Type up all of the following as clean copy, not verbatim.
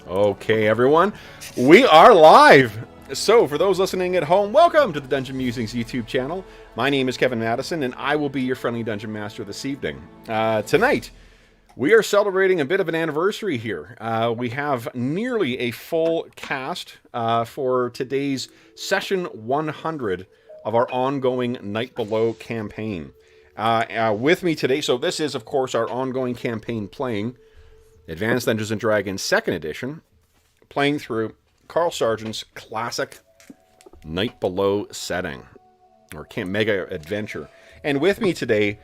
Okay, everyone, we are live. So, for those listening at home, welcome to the Dungeon Musings YouTube channel. My name is Kevin Madison, and I will be your friendly Dungeon Master this evening. Tonight, we are celebrating a bit of an anniversary here. We have nearly a full cast for today's session 100 of our ongoing Night Below campaign. With me today, so this is, of course, our ongoing campaign playing Advanced Dungeons & Dragons 2nd Edition, playing through Carl Sargent's classic Night Below setting, or Mega Adventure. And with me today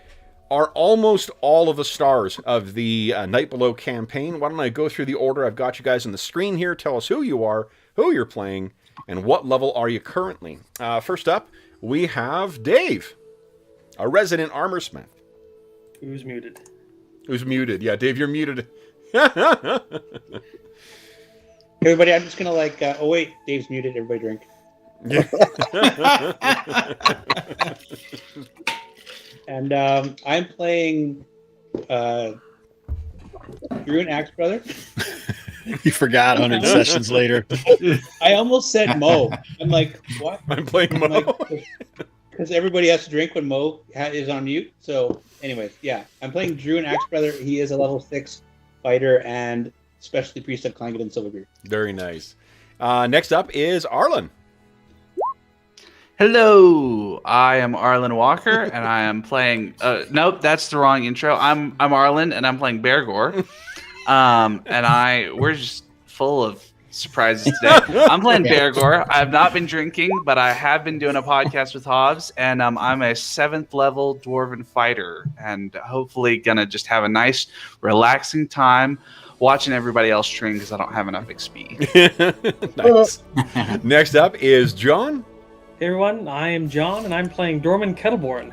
are almost all of the stars of the Night Below campaign. Why don't I go through the order? I've got you guys on the screen here. Tell us who you are, who you're playing, and what level are you currently. First up, we have Dave, a resident armorsmith. Who's muted? Who's muted? Yeah, Dave, you're muted. Everybody, I'm just gonna oh wait, Dave's muted. Everybody drink. Yeah. And I'm playing Druin, Axebrother. You forgot 100 sessions later. I almost said Mo. I'm like, what? I'm playing Mo. Because everybody has to drink when Mo is on mute. So, anyways, yeah, I'm playing Druin, Axebrother. He is a level 6 fighter and specialty priest of Clanget and Silverbeard. Very nice. Next up is Arlen. Hello, I am Arlen Walker, and I am playing. Nope, that's the wrong intro. I'm Arlen, and I'm playing Bergour. We're just full of surprises today. I'm playing Bergour. I've not been drinking, but I have been doing a podcast with Hobbs, and I'm a 7th level dwarven fighter, and hopefully gonna just have a nice, relaxing time watching everybody else train because I don't have enough XP. Nice. Next up is John. Hey everyone, I am John, and I'm playing Dorman Kettleborn.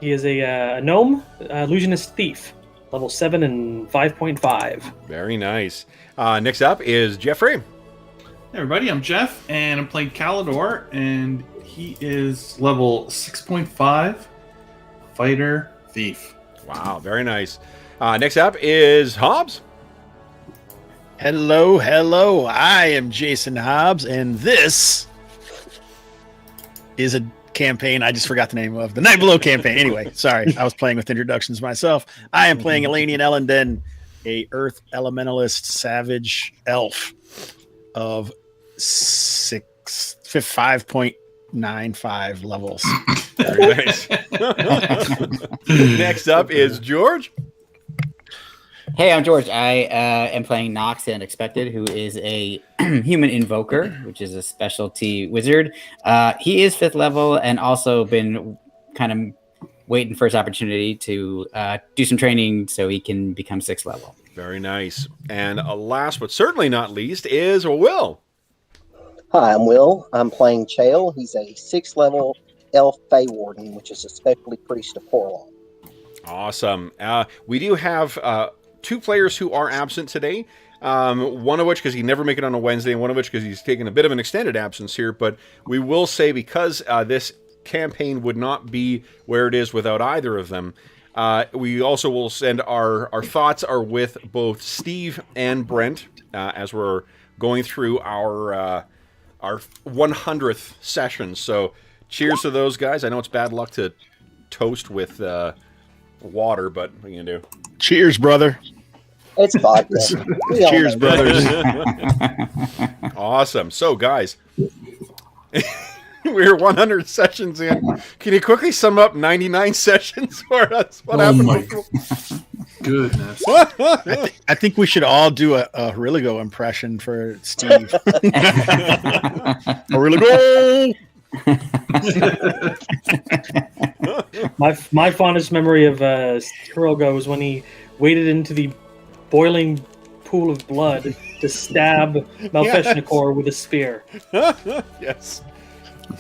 He is a gnome, illusionist thief, level 7 and 5.5. Very nice. Next up is Jeffrey. Hey everybody, I'm Jeff, and I'm playing Calidor, and he is level 6.5, fighter, thief. Wow, very nice. Next up is Hobbs. Hello. I am Jason Hobbs, and this is a campaign I just forgot the name of. The Night Below campaign. Anyway, sorry. I was playing with introductions myself. I am playing Elanion Elandin, a Earth Elementalist Savage Elf of 5.95 levels. Very nice. Next up is George. Hey, I'm George. I am playing Knox the Unexpected, who is a human invoker, which is a specialty wizard. He is 5th level and also been kind of waiting for his opportunity to do some training so he can become 6th level. Very nice. And last but certainly not least is Will. Hi, I'm Will. I'm playing Chael. He's a 6th level elf Fey Warden, which is a specialty priest of Porlon. Awesome. We do have 2 players who are absent today. One of which because he never make it on a Wednesday, and one of which because he's taking a bit of an extended absence here. But we will say, because this campaign would not be where it is without either of them, we also will send our thoughts are with both Steve and Brent as we're going through our 100th session. So cheers to those guys. I know it's bad luck to toast with water, but what are you gonna do? Cheers, brother. It's vodka. Cheers, brothers. Awesome. So, guys, we're 100 sessions in. Can you quickly sum up 99 sessions for us? What happened before? Goodness. I think we should all do a Rilligo impression for Steve. Rilligo! My fondest memory of Hirogo was when he waded into the boiling pool of blood to stab Malfeshnikor with a spear. Yes.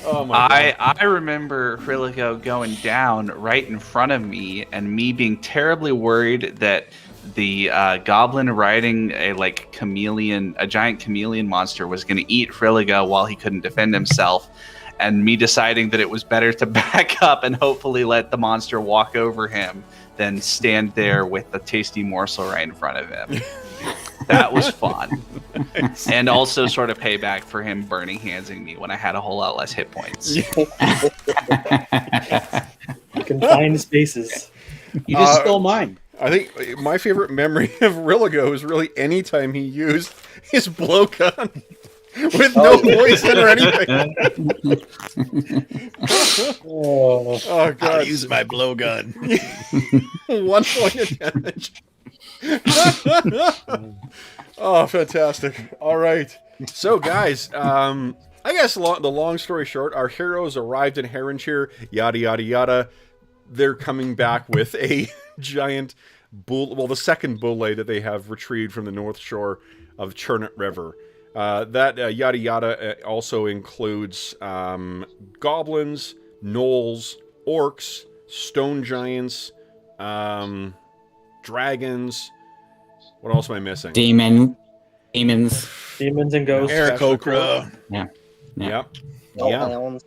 Oh my God. I remember Hriligo going down right in front of me, and me being terribly worried that the goblin riding a giant chameleon monster was going to eat Hriligo while he couldn't defend himself. And me deciding that it was better to back up and hopefully let the monster walk over him than stand there with a tasty morsel right in front of him. That was fun. Nice. And also sort of payback for him burning handsing me when I had a whole lot less hit points. Confined spaces. You just stole mine. I think my favorite memory of Rilligo is really any time he used his blowgun with no poison or anything. Oh, Oh god! I'll use my blowgun. 1 point of damage. Oh, fantastic! All right, so guys, I guess the long story short, our heroes arrived in Heronshire. Yada yada yada. They're coming back with a giant bull. Well, the second bulle that they have retrieved from the north shore of Churnet River. That yada yada also includes goblins, gnolls, orcs, stone giants, dragons. What else am I missing? Demons. demons and ghosts. Aarakocra. Yeah. Yep. Yeah. Yeah.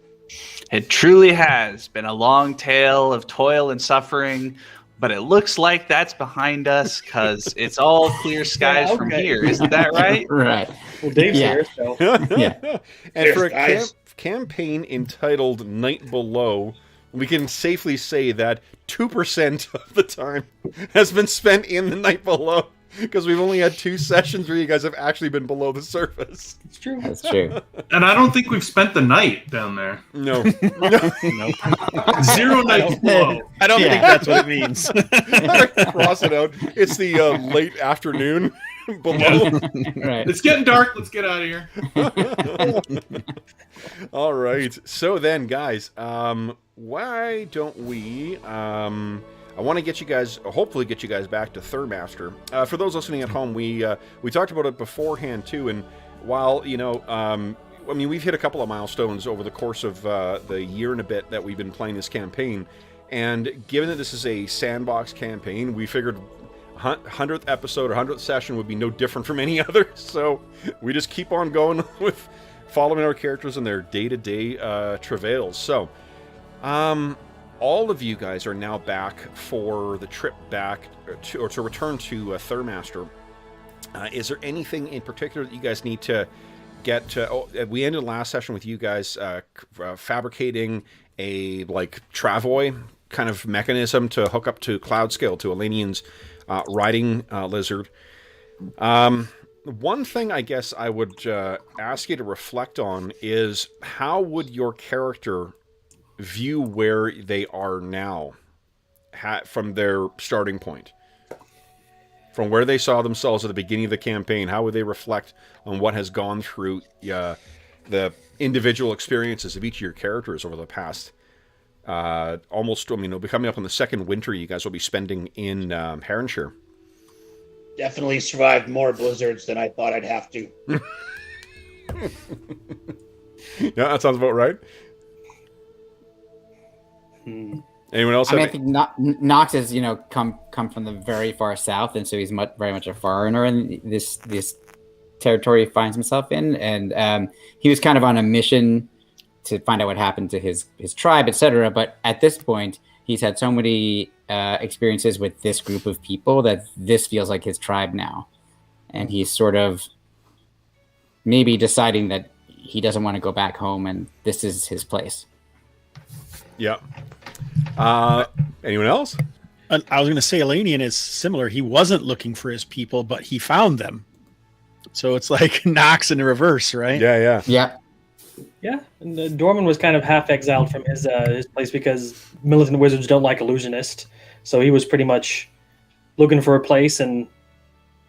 It truly has been a long tale of toil and suffering, but it looks like that's behind us because it's all clear skies from okay. here. Isn't that right? Right. Well, Dave's Yeah. here, so Yeah. And for a Guys. campaign entitled Night Below, we can safely say that 2% of the time has been spent in the Night Below, because we've only had 2 sessions where you guys have actually been below the surface. it's true. That's true. And I don't think we've spent the night down there. No. 0 nights below. I don't Yeah. think that's what it means. Cross it out. It's the late afternoon below. Right. It's getting dark. Let's get out of here. All right. So then, guys, why don't we... I want to get you guys, hopefully get you guys back to Thurmaster. For those listening at home, we talked about it beforehand, too, and while, you know, I mean, we've hit a couple of milestones over the course of the year and a bit that we've been playing this campaign, and given that this is a sandbox campaign, we figured 100th episode or 100th session would be no different from any other, so we just keep on going with following our characters and their day-to-day travails. So, all of you guys are now back for the trip back to return to Thurmaster. Is there anything in particular that you guys need to get to? We ended last session with you guys fabricating a travoy kind of mechanism to hook up to Cloudscale, to Elanion's riding lizard. One thing I guess I would ask you to reflect on is how would your character view where they are now from their starting point, from where they saw themselves at the beginning of the campaign. How would they reflect on what has gone through the individual experiences of each of your characters over the past almost, I mean, it'll be coming up on the second winter you guys will be spending in Heronshire. Definitely survived more blizzards than I thought I'd have to. Yeah, that sounds about right. Anyone else? I mean, I think Knox has, come from the very far south, and so he's very much a foreigner in this territory he finds himself in, and he was kind of on a mission to find out what happened to his tribe, etc. But at this point, he's had so many experiences with this group of people that this feels like his tribe now, and he's sort of maybe deciding that he doesn't want to go back home, and this is his place. Yeah. Anyone else? I was going to say Elanion is similar. He wasn't looking for his people, but he found them. So it's like Knox in the reverse, right? Yeah. Yeah, and Dorman was kind of half exiled from his place because militant wizards don't like illusionists. So he was pretty much looking for a place and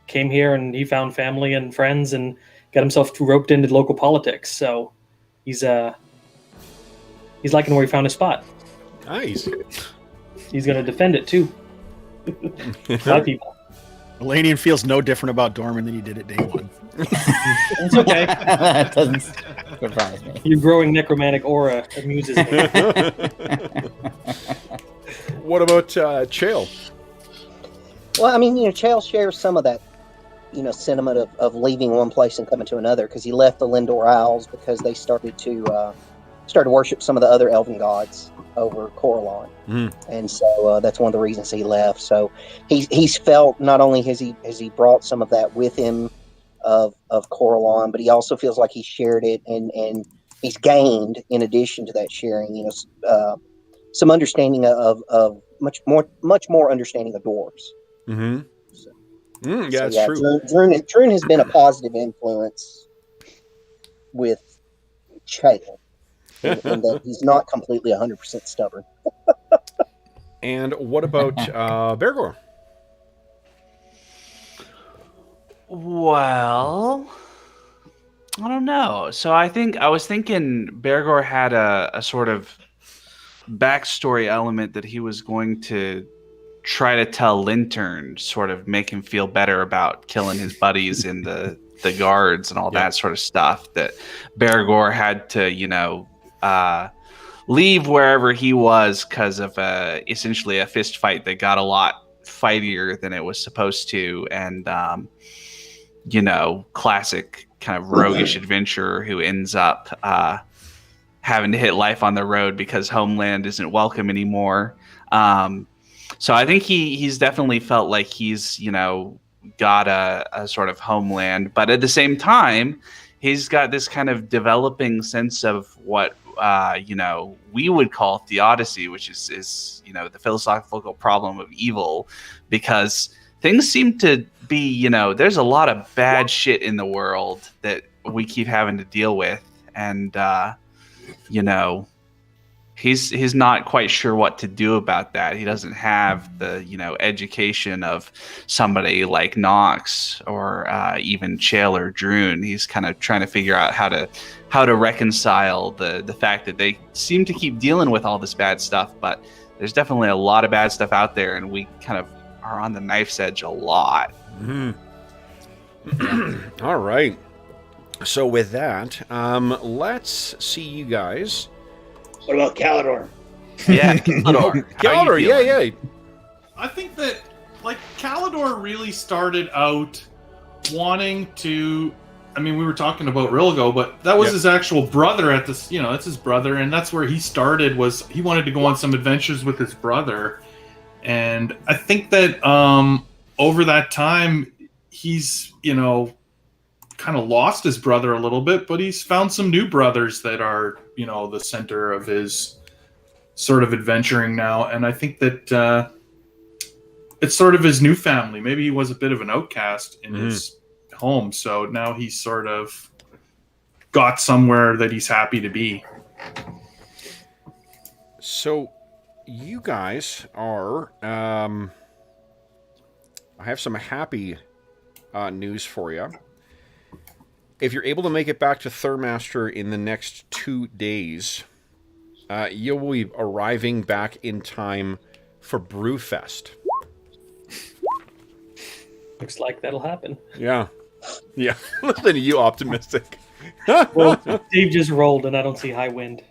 came here, and he found family and friends and got himself roped into local politics. So he's liking where he found his spot. Nice. He's going to defend it too. A lot of people. Elanion feels no different about Dorman than he did at day one. It's okay. That doesn't surprise me. Your growing necromantic aura amuses me. What about Chael? Well, I mean, Chael shares some of that, sentiment of leaving one place and coming to another, because he left the Lindor Isles because they started to started to worship some of the other elven gods over Coraline. Mhm. And so that's one of the reasons he left. So he's felt, not only has he brought some of that with him of Coraline, but he also feels like he shared it and he's gained, in addition to that sharing, some understanding of much more understanding of dwarves. Mm-hmm. So, Yeah, that's true. Druin has been a positive influence with Chael, in that he's not completely 100% stubborn. And what about Bergour? Well, I don't know. So I was thinking Bergour had a sort of backstory element that he was going to try to tell Lintern, sort of make him feel better about killing his buddies in the guards and all that sort of stuff. That Bergour had to, leave wherever he was because of essentially a fist fight that got a lot fightier than it was supposed to, and classic kind of roguish adventurer who ends up having to hit life on the road because homeland isn't welcome anymore. So I think he's definitely felt like he's got a sort of homeland, but at the same time he's got this kind of developing sense of what we would call theodicy, which is the philosophical problem of evil, because things seem to be, there's a lot of bad shit in the world that we keep having to deal with. And, he's not quite sure what to do about that. He doesn't have the, education of somebody like Knox or even Chael or Druin. He's kind of trying to figure out how to reconcile the fact that they seem to keep dealing with all this bad stuff, but there's definitely a lot of bad stuff out there, and we kind of are on the knife's edge a lot. Mm-hmm. All right. So with that, let's see you guys. What about Calidor? Yeah, Calidor. Calidor, yeah. I think that, Calidor really started out wanting to. I mean, we were talking about Rilgo, but that was his actual brother at this. That's his brother, and that's where he started. Was he wanted to go on some adventures with his brother, and I think that over that time, he's kind of lost his brother a little bit, but he's found some new brothers that are the center of his sort of adventuring now, and I think that it's sort of his new family. Maybe he was a bit of an outcast in his home, so now he's sort of got somewhere that he's happy to be. So you guys are I have some happy news for you. If you're able to make it back to Thurmaster in the next 2 days, you will be arriving back in time for Brewfest. Looks like that'll happen. Yeah. Listen to you, optimistic. Well, Dave just rolled, and I don't see high wind.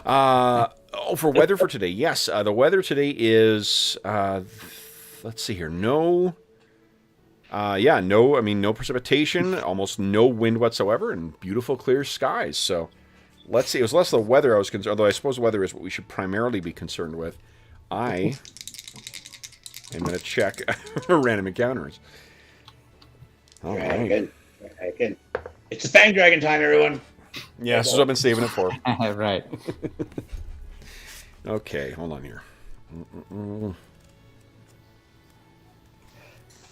For weather for today, yes. The weather today is, let's see here, no precipitation, almost no wind whatsoever, and beautiful clear skies. So let's see. It was less the weather I was concerned, although I suppose weather is what we should primarily be concerned with. I am going to check random encounters. All right. Good. It's the Fang Dragon time, everyone. Yeah, that's what I've been saving it for. Right. Okay, hold on here.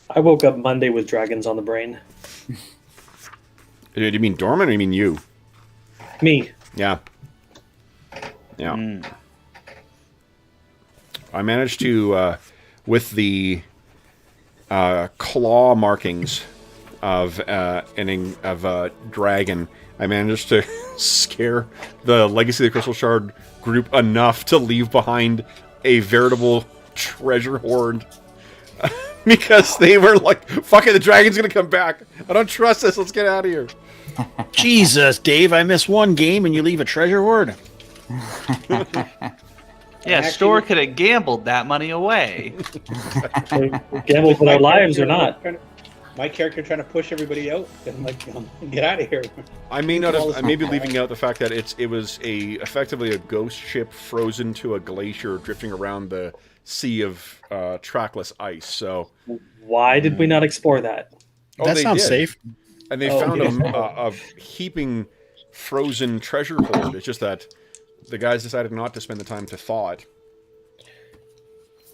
I woke up Monday with dragons on the brain. Do you mean Dorman or you mean you? Me. Yeah. I managed to, with the claw markings of a dragon, I managed to scare the Legacy of the Crystal Shard group enough to leave behind a veritable treasure hoard. Because they were like, fuck it, the dragon's gonna come back. I don't trust this, let's get out of here. Jesus, Dave, I miss one game and you leave a treasure hoard? Yeah, Store could have gambled that money away. Gambled with our lives or not. my character trying to push everybody out. I'm like, get out of here. I may not have. I may be leaving out the fact that it was effectively a ghost ship frozen to a glacier drifting around the sea of trackless ice. So why did we not explore that? That sounds safe. And they found a heaping frozen treasure hoard. It's just that the guys decided not to spend the time to thaw it.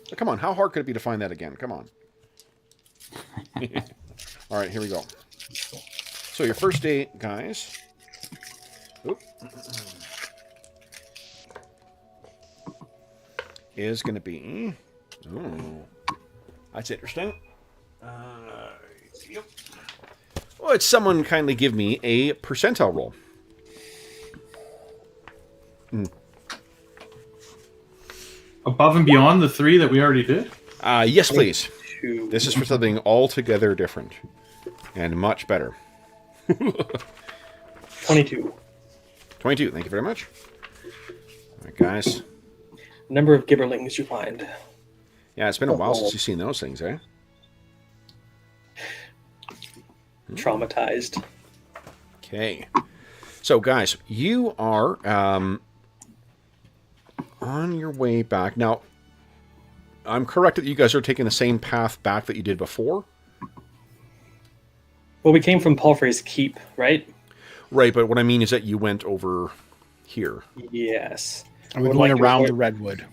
So come on, how hard could it be to find that again? Come on. All right, here we go. So your first day, guys. Oop. Is going to be... Ooh. That's interesting. Yep. Would someone kindly give me a percentile roll? Above and beyond the 3 that we already did? Yes, please. This is for something altogether different. And much better. 22. 22, thank you very much. All right, guys. Number of gibberlings you find. Yeah, it's been a while since you've seen those things, eh? Traumatized. Okay. So, guys, you are on your way back. Now, I'm correct that you guys are taking the same path back that you did before? Well, we came from Palfrey's Keep, right? Right, but what I mean is that you went over here. Yes. Are we going around the redwood?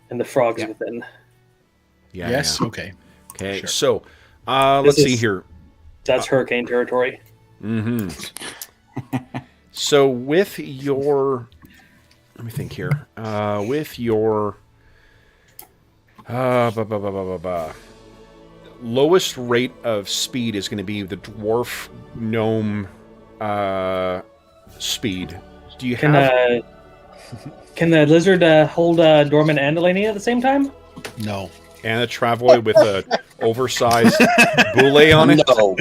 And the frogs within. Yeah. Yes? Yeah. Okay. Okay, Sure. so let's see here. That's hurricane territory. Mm-hmm. So with your... Let me think here. With your... lowest rate of speed is going to be the dwarf gnome speed. Do you have... Can the lizard hold Dorman and Elanion at the same time? No. And a Travoy with a oversized boule on it? No.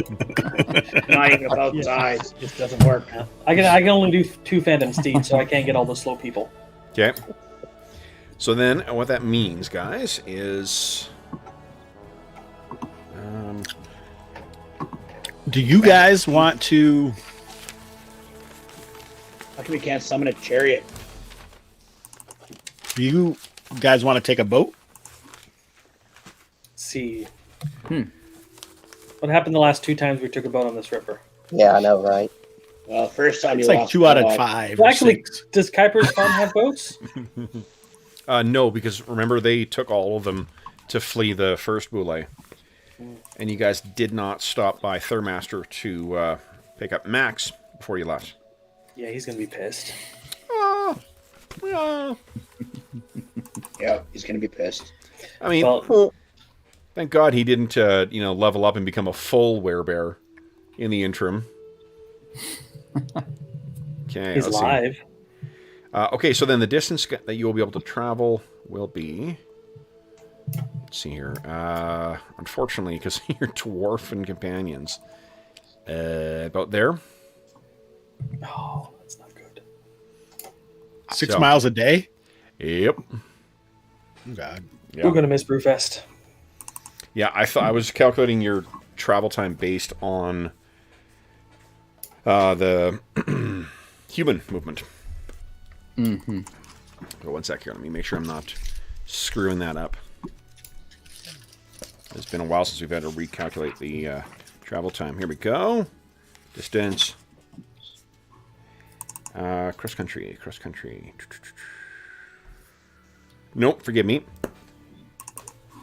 Not even about size. Just doesn't work. I can only do 2 Phantom Steeds, so I can't get all the slow people. Okay. So then, what that means, guys, is... do you guys want to... How come we can't summon a chariot? Do you guys want to take a boat? See. What happened the last 2 times we took a boat on this river? Yeah, I know, right? Well, first time It's you like lost 2 out of dog. 5. Well, or actually, 6. does Kuiper's farm have boats? No, because remember, they took all of them to flee the first boule. And you guys did not stop by Thurmaster to pick up Max before you left. Yeah, he's going to be pissed. Yeah, he's gonna be pissed. I mean, Well, thank God he didn't, level up and become a full werebear in the interim. Okay, he's let's see. live. Okay, so then the distance that you will be able to travel will be... Let's see here. Unfortunately, because you're dwarf companions. About there. Oh, that's not good. 6 miles a day? Yep. Oh, God. Yeah. We're going to miss Brewfest. Yeah, I was calculating your travel time based on the human movement. Mm-hmm. Oh, 1 sec here. Let me make sure I'm not screwing that up. It's been a while since we've had to recalculate the travel time. Here we go. Distance. Cross country. Nope, forgive me.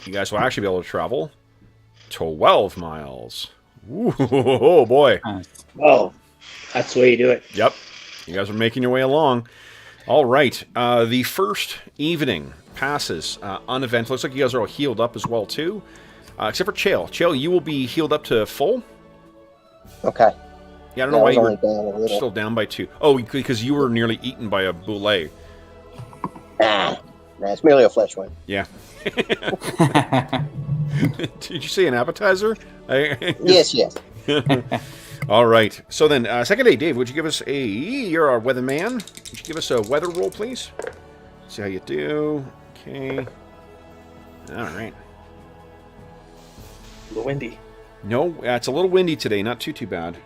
You guys will actually be able to travel 12 miles. Ooh, oh boy. Oh, that's the way you do it. Yep. You guys are making your way along. All right. The first evening passes uneventful. Looks like you guys are all healed up as well, too. Except for Chael. Chael, you will be healed up to full. Okay. Yeah, I don't know why only you're down a little. still down by 2. Oh, because you were nearly eaten by a boule. Nah, it's merely a flesh wound. Yeah. Did you say an appetizer? Yes. All right. So then, second day, Dave, would you give us you're our weatherman. Would you give us a weather roll, please? See how you do. Okay. All right. The windy. No, it's a little windy today. Not too bad.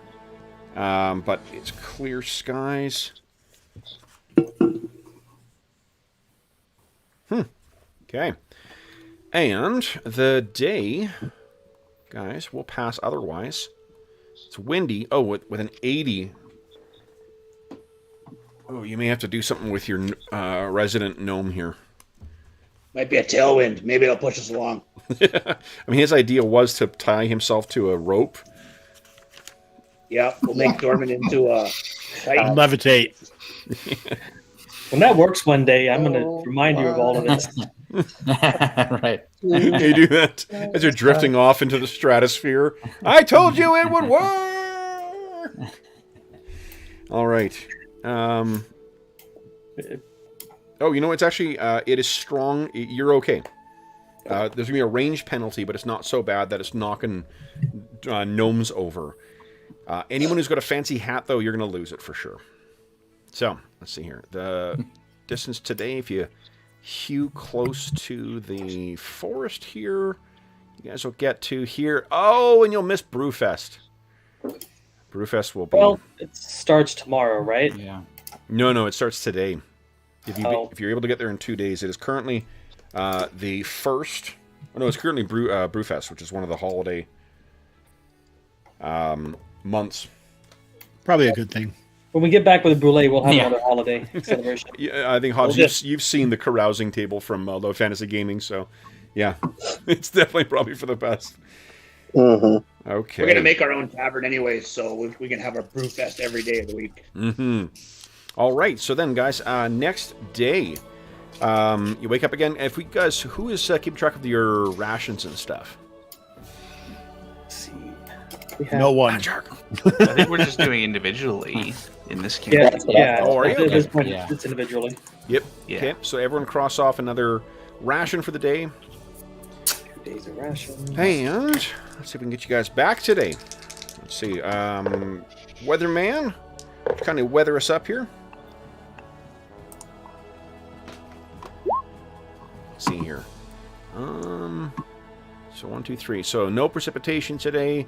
But it's clear skies. Okay. And the day, guys, will pass otherwise. It's windy. Oh, with an 80. Oh, you may have to do something with your resident gnome here. Might be a tailwind. Maybe it'll push us along. I mean, his idea was to tie himself to a rope. Yeah, we'll make Dorman into a titan. Levitate. When that works one day, I'm going to remind you of all of this. Right. You do that as you're drifting off into the stratosphere. I told you it would work! All right. Oh, you know, it's actually, it is strong. You're okay. There's going to be a range penalty, but it's not so bad that it's knocking gnomes over. Anyone who's got a fancy hat, though, you're going to lose it for sure. So, let's see here. The distance today, if you hew close to the forest here, you guys will get to here. Oh, and you'll miss Brewfest. Brewfest will be... Well, it starts tomorrow, right? Yeah. No, it starts today. If you're able to get there in 2 days, it is currently the first... Oh, no, it's currently Brewfest, which is one of the holiday months. Probably a good thing. When we get back with the Brûlée, we'll have another holiday celebration. Yeah, I think, Hobbs, you've seen the carousing table from Low Fantasy Gaming, so yeah, it's definitely probably for the best. Mm-hmm. Okay. We're going to make our own tavern anyway, so we can have our brew fest every day of the week. Mm-hmm. All right, so then, guys, next day, you wake up again. If we guys, who is keeping track of your rations and stuff? Let's see. No one. I think we're just doing individually in this case. Yeah. Oh, are you? At this Okay. point, Yeah. it's individually. Yep. Yeah. Okay, so everyone cross off another ration for the day. 2 days of rations. And let's see if we can get you guys back today. Let's see. Weatherman, kind of weather us up here. Let's see here. So 1, 2, 3. So no precipitation today,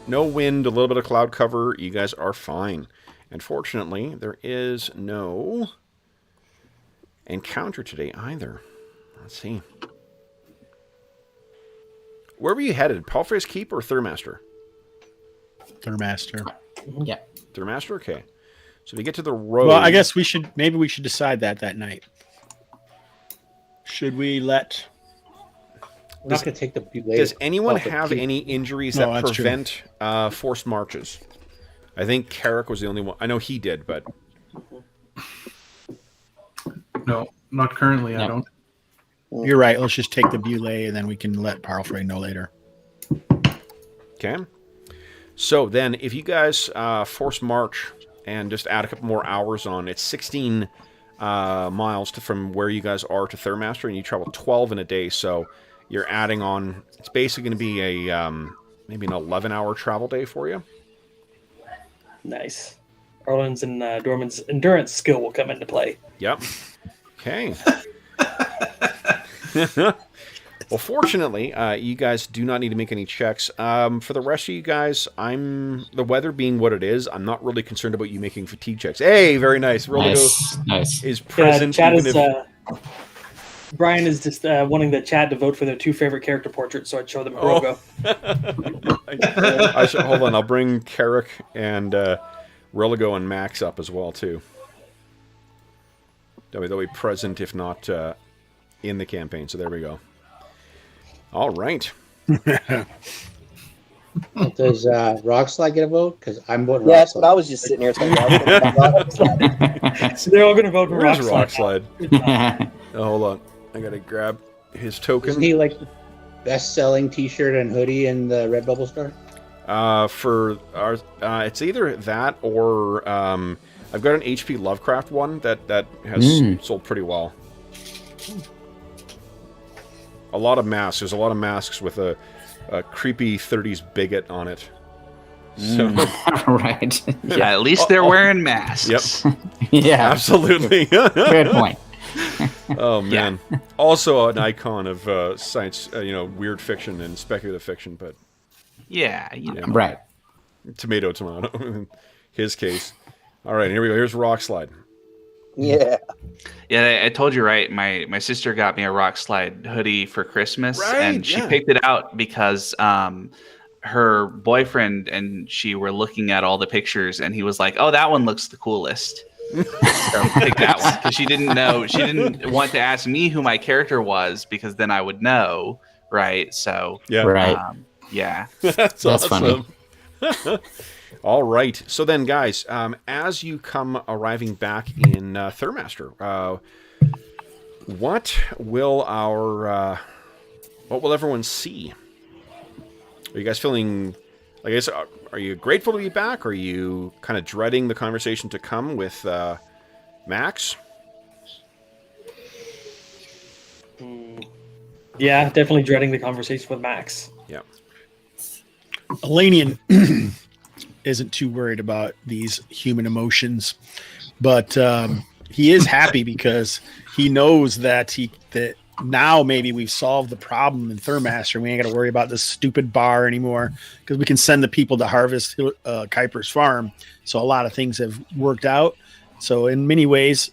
no wind, a little bit of cloud cover. You guys are fine. And fortunately, there is no encounter today either. Let's see. Where were you headed? Palfrey's Keep or Thurmaster? Thurmaster. Yeah. Thurmaster? Okay. So if you get to the road... Well, I guess maybe we should decide that night. Should we let... We're not going to take the Brûlée. Does anyone off the have keep. any injuries No, that that's true. prevent forced marches? I think Carrick was the only one. I know he did, but... No, not currently. I No. don't. You're right. Let's just take the Brûlée, and then we can let Parlfrey know later. Okay. So then, if you guys force march and just add a couple more hours on, it's 16 miles from where you guys are to Thurmaster, and you travel 12 in a day, so you're adding on... It's basically going to be a maybe an 11-hour travel day for you. Nice. Arlen's and Dorman's endurance skill will come into play. Yep. Okay. Well, fortunately, you guys do not need to make any checks. For the rest of you guys, the weather being what it is, I'm not really concerned about you making fatigue checks. Hey, very nice. Nice. Is present. Chat even is, if- Brian is just wanting the chat to vote for their 2 favorite character portraits, so I'd show them a logo. I should, hold on, I'll bring Carrick and Religo and Max up as well, too. They'll be present, if not in the campaign, so there we go. All right. Does Rockslide get a vote? Because I'm voting Yeah, that's what I Rockslide. was just sitting there thinking. I was thinking about that. So they're all going to vote for Where's Rockslide. Rockslide? Oh, hold on. I gotta grab his token. Isn't he like best-selling T-shirt and hoodie in the Redbubble store? For our, it's either that or I've got an HP Lovecraft one that has sold pretty well. A lot of masks. There's a lot of masks with a creepy 30s bigot on it. So, Right. Yeah, at least they're wearing masks. Yep, Yeah. absolutely. Good point. Oh man. Also an icon of science, weird fiction and speculative fiction, but Yeah, you know. Right. Tomato, in his case. All right, here we go. Here's Rock Slide. Yeah. Yeah, I told you, right? My sister got me a Rock Slide hoodie for Christmas, Right, and she yeah. picked it out because her boyfriend and she were looking at all the pictures, and he was like, "Oh, that one looks the coolest." So pick that one because she didn't know. She didn't want to ask me who my character was because then I would know, right? So Yeah, Right. yeah. That's funny. All right. So then, guys, as you come arriving back in Thurmaster, what will everyone see? Are you guys feeling? I guess are you grateful to be back? Or are you kind of dreading the conversation to come with Max? Yeah, definitely dreading the conversation with Max. Yeah. Elanion isn't too worried about these human emotions, but he is happy because he knows that now maybe we've solved the problem in Thurmaster. We ain't got to worry about this stupid bar anymore because we can send the people to harvest Kuiper's farm. So a lot of things have worked out. So in many ways,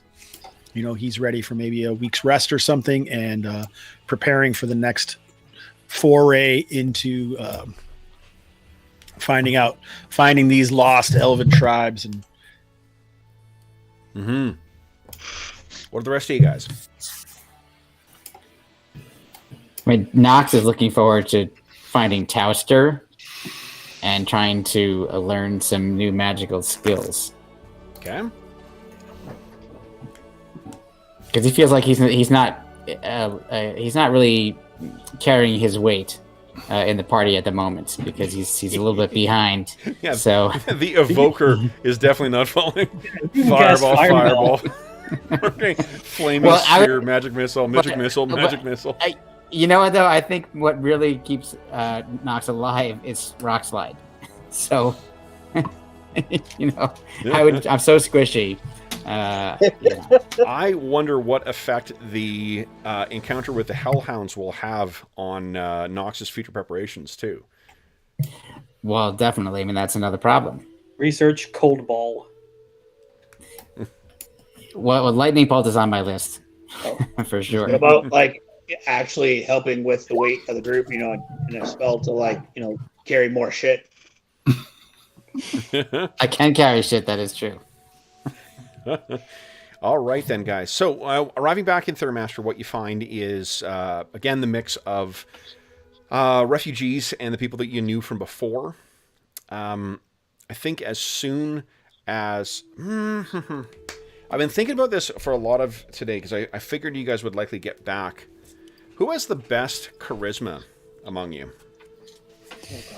he's ready for maybe a week's rest or something and preparing for the next foray into finding these lost elven tribes. And What are the rest of you guys? I mean, Knox is looking forward to finding Towster and trying to learn some new magical skills. Okay. Because he feels like he's not really carrying his weight in the party at the moment because he's a little bit behind. Yeah. So The evoker is definitely not falling. You can cast Fireball. Okay. Flaming spear, magic missile, magic missile. you know what though? I think what really keeps Knox alive is Rock Slide. So I'm so squishy. Yeah. I wonder what effect the encounter with the Hellhounds will have on Knox's future preparations too. Well, definitely. I mean, that's another problem. Research Cold Ball. Well, Lightning Bolt is on my list for sure. What about actually helping with the weight of the group? In a spell to carry more shit. I can carry shit. That is true. All right then, guys. So arriving back in Thurmaster, what you find is again the mix of refugees and the people that you knew from before. I think as soon as I've been thinking about this for a lot of today because I figured you guys would likely get back. Who has the best charisma among you?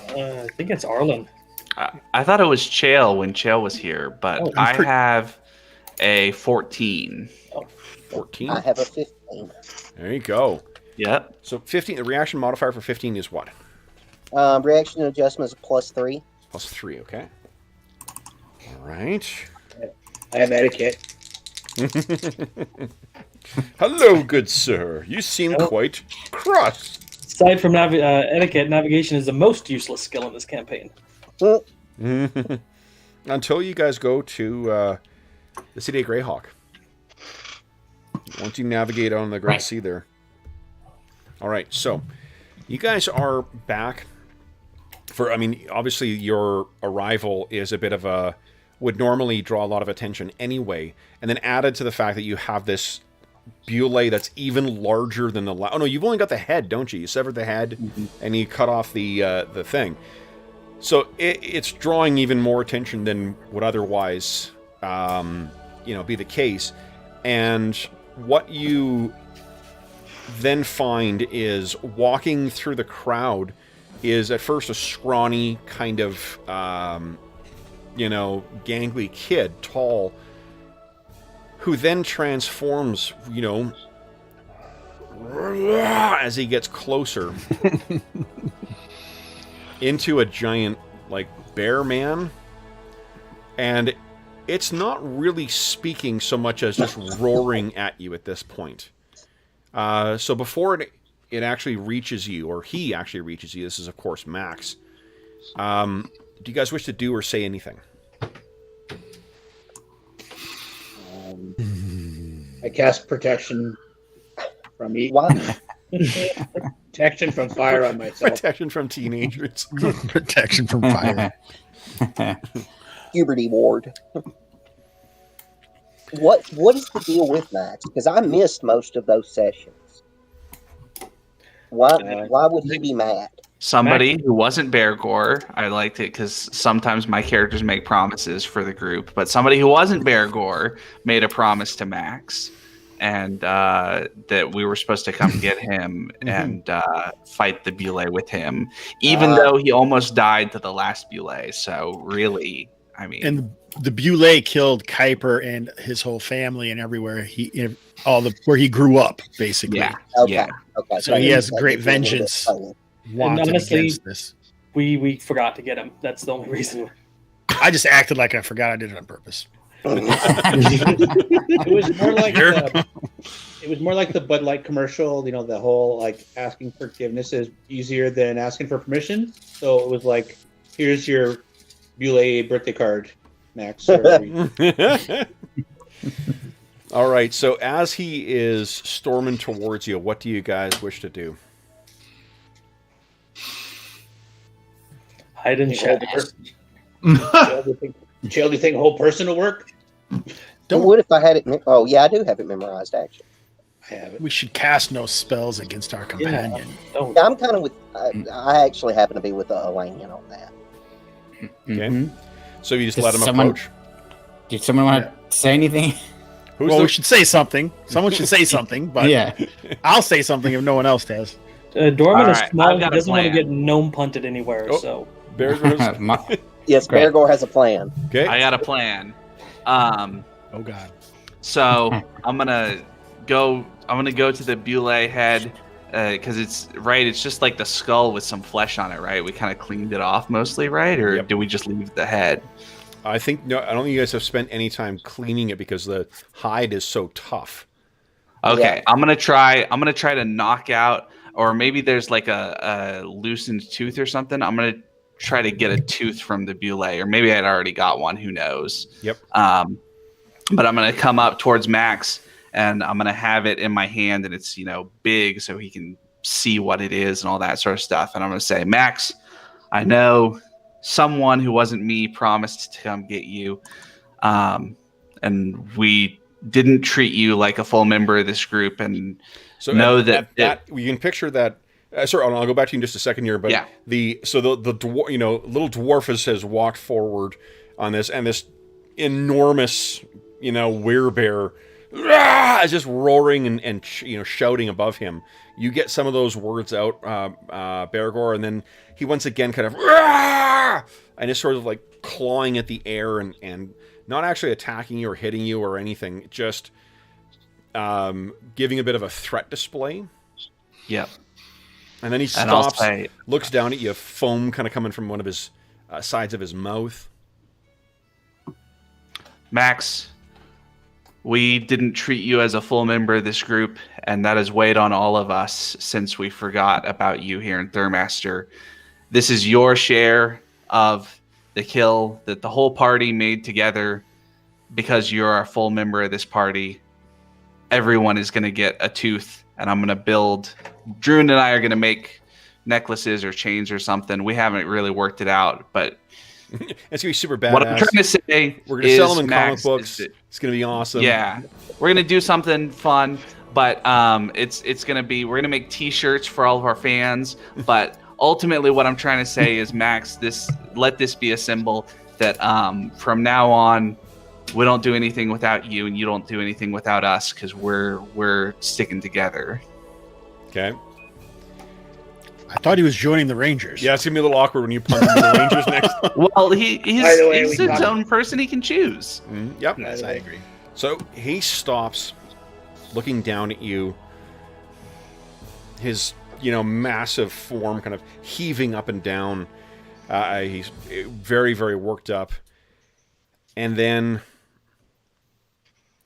I think it's Arlen. I thought it was Chael when Chael was here, but I have a 14. 14? I have a 15. There you go. Yep. So 15. The reaction modifier for 15 is what? Reaction adjustment is +3. +3, okay. All right. I have etiquette. Hello, good sir. You seem quite cross. Aside from etiquette, navigation is the most useless skill in this campaign. Until you guys go to the city of Greyhawk. Once you navigate on the Great Sea there. All right, so you guys are back for, obviously your arrival is a bit of would normally draw a lot of attention anyway, and then added to the fact that you have this Bulle that's even larger than oh no, you've only got the head, don't you? You severed the head and you cut off the thing. So it's drawing even more attention than would otherwise, be the case. And what you then find is walking through the crowd is at first a scrawny kind of, gangly kid, tall, who then transforms, as he gets closer into a giant, bear man. And it's not really speaking so much as just roaring at you at this point. So before it actually reaches you, or he actually reaches you, this is, of course, Max. Do you guys wish to do or say anything? I cast protection from Why? protection from fire on myself. Protection from teenagers. Protection from fire. Puberty ward. What is the deal with Max? Because I missed most of those sessions. Why would he be mad? Somebody who wasn't Bergour. I liked it because sometimes my characters make promises for the group, but somebody who wasn't Bergour made a promise to Max, and that we were supposed to come get him and fight the Bule with him, even though he almost died to the last Bule. So really, I mean, And the Bule killed Kuiper and his whole family and everywhere where he grew up, basically. yeah, Okay. yeah. Okay. So he has that great gives me a little bit vengeance. of Wanted honestly- against this. We forgot to get him. That's the only reason. I just acted like I forgot I did it on purpose. It was more like the Bud Light commercial. You know, the whole like asking for forgiveness is easier than asking for permission. So it was like, here's your Bule birthday card, Max. All right, so as he is storming towards you, what do you guys wish to do? Hide and check. Chill, do you think a whole person will work? But what if I had it? Oh, yeah, I do have it memorized, actually. I have it. We should cast no spells against our companion. Don't. Yeah, I'm kind of with. I actually happen to be with Elanion on that. Okay. So you just Does let him someone- approach? Did someone want to say anything? Who's Well, the- we should say something. Someone should say something, but Yeah. I'll say something if no one else does. Dorman All is right, small. I've He got a doesn't want to plan. get gnome punted anywhere. Oh. So Bergour's- Yes, Great. Bergour has a plan. Okay. I got a plan. Oh God. So I'm gonna go to the Bule head because it's right. It's just like the skull with some flesh on it, right? We kind of cleaned it off mostly, right? Or Yep. do we just leave the head? I think no. I don't think you guys have spent any time cleaning it because the hide is so tough. Okay, Yeah. I'm gonna try to knock out, or maybe there's like a loosened tooth or something. I'm gonna try to get a tooth from the Bule, or maybe I'd already got one. Who knows? Yep. But I'm gonna come up towards Max, and I'm gonna have it in my hand, and it's big, so he can see what it is and all that sort of stuff. And I'm gonna say, Max, I know someone who wasn't me promised to come get you, and we didn't treat you like a full member of this group, and So know that that you can picture that. Sorry, I'll go back to you in just a second here. But Yeah. the dwarf, little dwarf has walked forward on this, and this enormous werebear is just roaring and shouting above him. You get some of those words out, Bergour, and then he once again kind of and is sort of like clawing at the air and not actually attacking you or hitting you or anything, just giving a bit of a threat display. Yep. And then he And I'll stops, say, looks down at you, foam kind of coming from one of his sides of his mouth. Max, we didn't treat you as a full member of this group, and that has weighed on all of us since we forgot about you here in Thurmaster. This is your share of the kill that the whole party made together because you're a full member of this party. Everyone is going to get a tooth, and I'm going to build... Druin and I are going to make necklaces or chains or something. We haven't really worked it out, but... It's going to be super badass. What I'm trying to say We're going to sell is, them in Max, comic books. is that- It's going to be awesome. yeah, we're gonna do something fun, but it's gonna be we're gonna make T-shirts for all of our fans. But ultimately, what I'm trying to say is, Max, let this be a symbol that from now on, we don't do anything without you, and you don't do anything without us, because we're sticking together. Okay. I thought he was joining the Rangers. Yeah, it's going to be a little awkward when you punch him to the Rangers next. Well, By the way, he's we his talked- own person. He can choose. Yep. Yes, I agree. So he stops, looking down at you. His, massive form kind of heaving up and down. He's very, very worked up. And then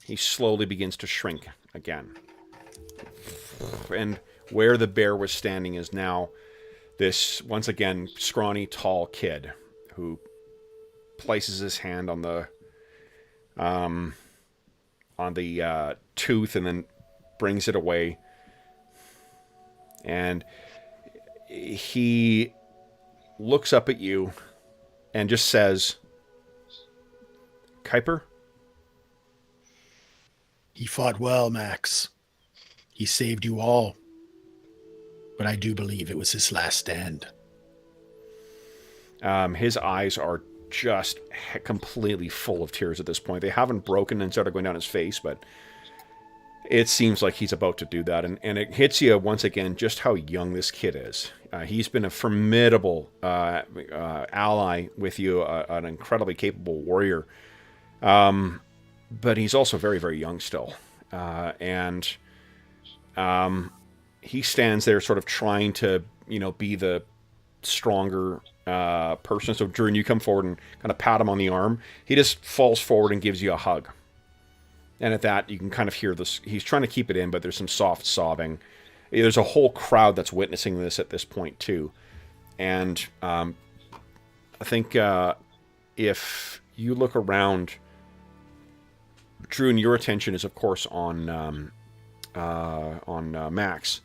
he slowly begins to shrink again. And where the bear was standing is now this, once again, scrawny, tall kid who places his hand on the tooth and then brings it away. And he looks up at you and just says, Kuiper? He fought well, Max. He saved you all. But I do believe it was his last stand. His eyes are just completely full of tears at this point. They haven't broken and started going down his face, but it seems like he's about to do that. And it hits you once again just how young this kid is. He's been a formidable ally with you, an incredibly capable warrior. But he's also very, very young still. And he stands there sort of trying to, be the stronger person. So, Druin, you come forward and kind of pat him on the arm. He just falls forward and gives you a hug. And at that, you can kind of hear this. He's trying to keep it in, but there's some soft sobbing. There's a whole crowd that's witnessing this at this point, too. And I think if you look around, Druin, your attention is, of course, on Max.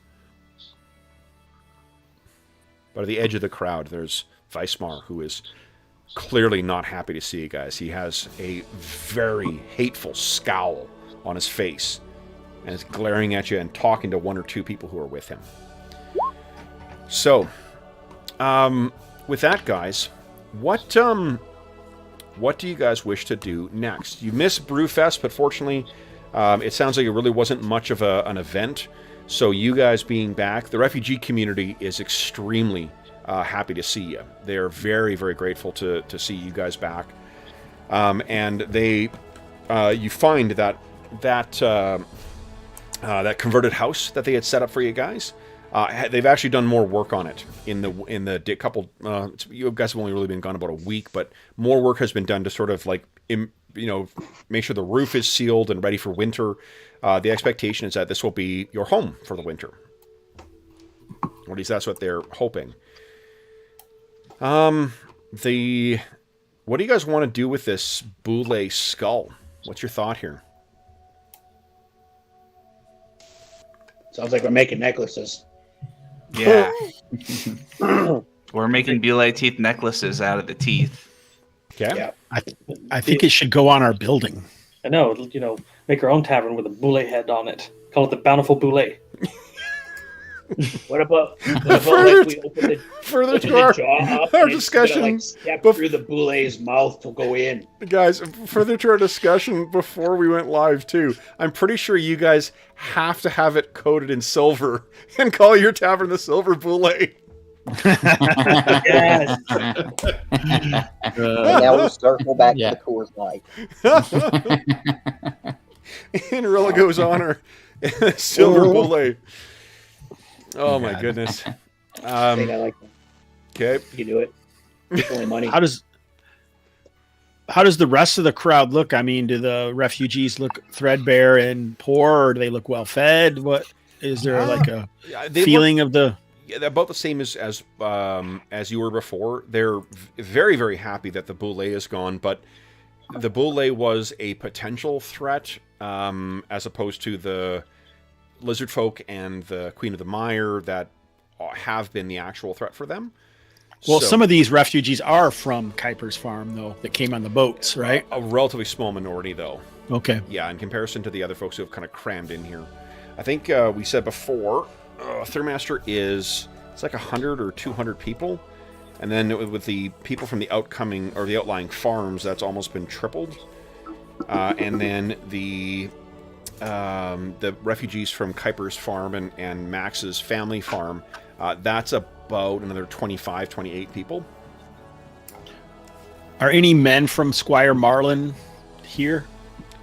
But at the edge of the crowd, there's Weismar, who is clearly not happy to see you guys. He has a very hateful scowl on his face and is glaring at you and talking to one or two people who are with him. So, with that, guys, what do you guys wish to do next? You missed Brewfest, but fortunately, it sounds like it really wasn't much of an event. So you guys being back, the refugee community is extremely happy to see you. They are very, very grateful to see you guys back. And they, you find that converted house that they had set up for you guys. They've actually done more work on it in the couple. You guys have only really been gone about a week, but more work has been done to sort of like make sure the roof is sealed and ready for winter. The expectation is that this will be your home for the winter. Or at least that's what they're hoping. What do you guys want to do with this Boule skull? What's your thought here? Sounds like we're making necklaces. Yeah. We're making Boule teeth necklaces out of the teeth. Okay. Yeah. I think it should go on our building. I know, make our own tavern with a boule head on it. Call it the Bountiful Boule. What about like we open the jaw up our and discussion like step through the boule's mouth to go in? Guys, further to our discussion before we went live too, I'm pretty sure you guys have to have it coated in silver and call your tavern the Silver Boule. Yes. Now we'll circle back to the Coors Light. In Rilligo's honor, Silver Boule. Oh my goodness. I think I like that. Okay. You can do it. It's only money. How does the rest of the crowd look? I mean, do the refugees look threadbare and poor, or do they look well fed? What is there like a feeling of the? Yeah, they're about the same as you were before. They're very, very happy that the Boule is gone, but the Boule was a potential threat as opposed to the lizard folk and the Queen of the Mire that have been the actual threat for them. Well, some of these refugees are from Kuiper's farm, though, that came on the boats, right? A relatively small minority, though. Okay. Yeah, in comparison to the other folks who have kind of crammed in here. I think we said before, Thurmaster it's like 100 or 200 people. And then with the people from the outlying farms, that's almost been tripled. And then the refugees from Kuiper's farm and Max's family farm, that's about another 25, 28 people. Are any men from Squire Marlin here?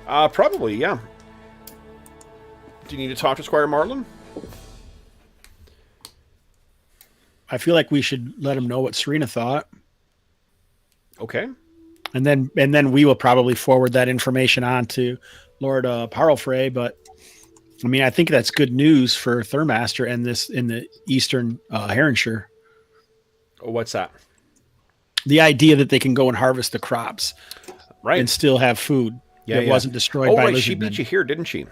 Probably, yeah. Do you need to talk to Squire Marlin? I feel like we should let him know what Serena thought. Okay. And then we will probably forward that information on to Lord Parlfrey, but I mean, I think that's good news for Thurmaster and this in the eastern Heronshire. What's that? The idea that they can go and harvest the crops, Right. and still have food that wasn't destroyed by right. She lizardmen. beat you here, didn't she?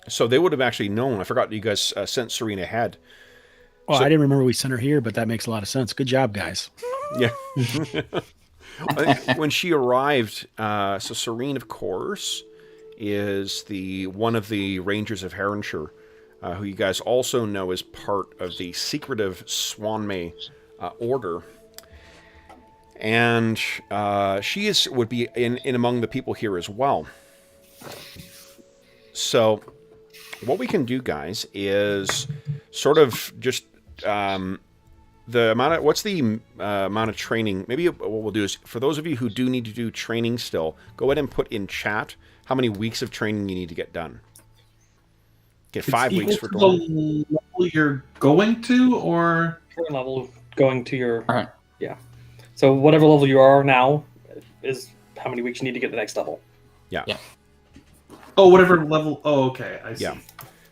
So they would have actually known. I forgot you guys sent Serena ahead. Oh, So- I didn't remember we sent her here, but that makes a lot of sense. Good job, guys. Yeah. When she arrived, so Serene, of course, is one of the Rangers of Heronshire, who you guys also know is part of the secretive Swanmay order. And she would be in among the people here as well. So what we can do, guys, is sort of just the amount of what's the amount of training. Maybe what we'll do is, for those of you who do need to do training still, go ahead and put in chat how many weeks of training you need to get done. Get 5 It's weeks equal for to Dawn. the level you're going to, or Current level going to your Alright. yeah. So whatever level you are now is how many weeks you need to get the next level. Yeah. oh, whatever level. Oh, okay, I see. Yeah.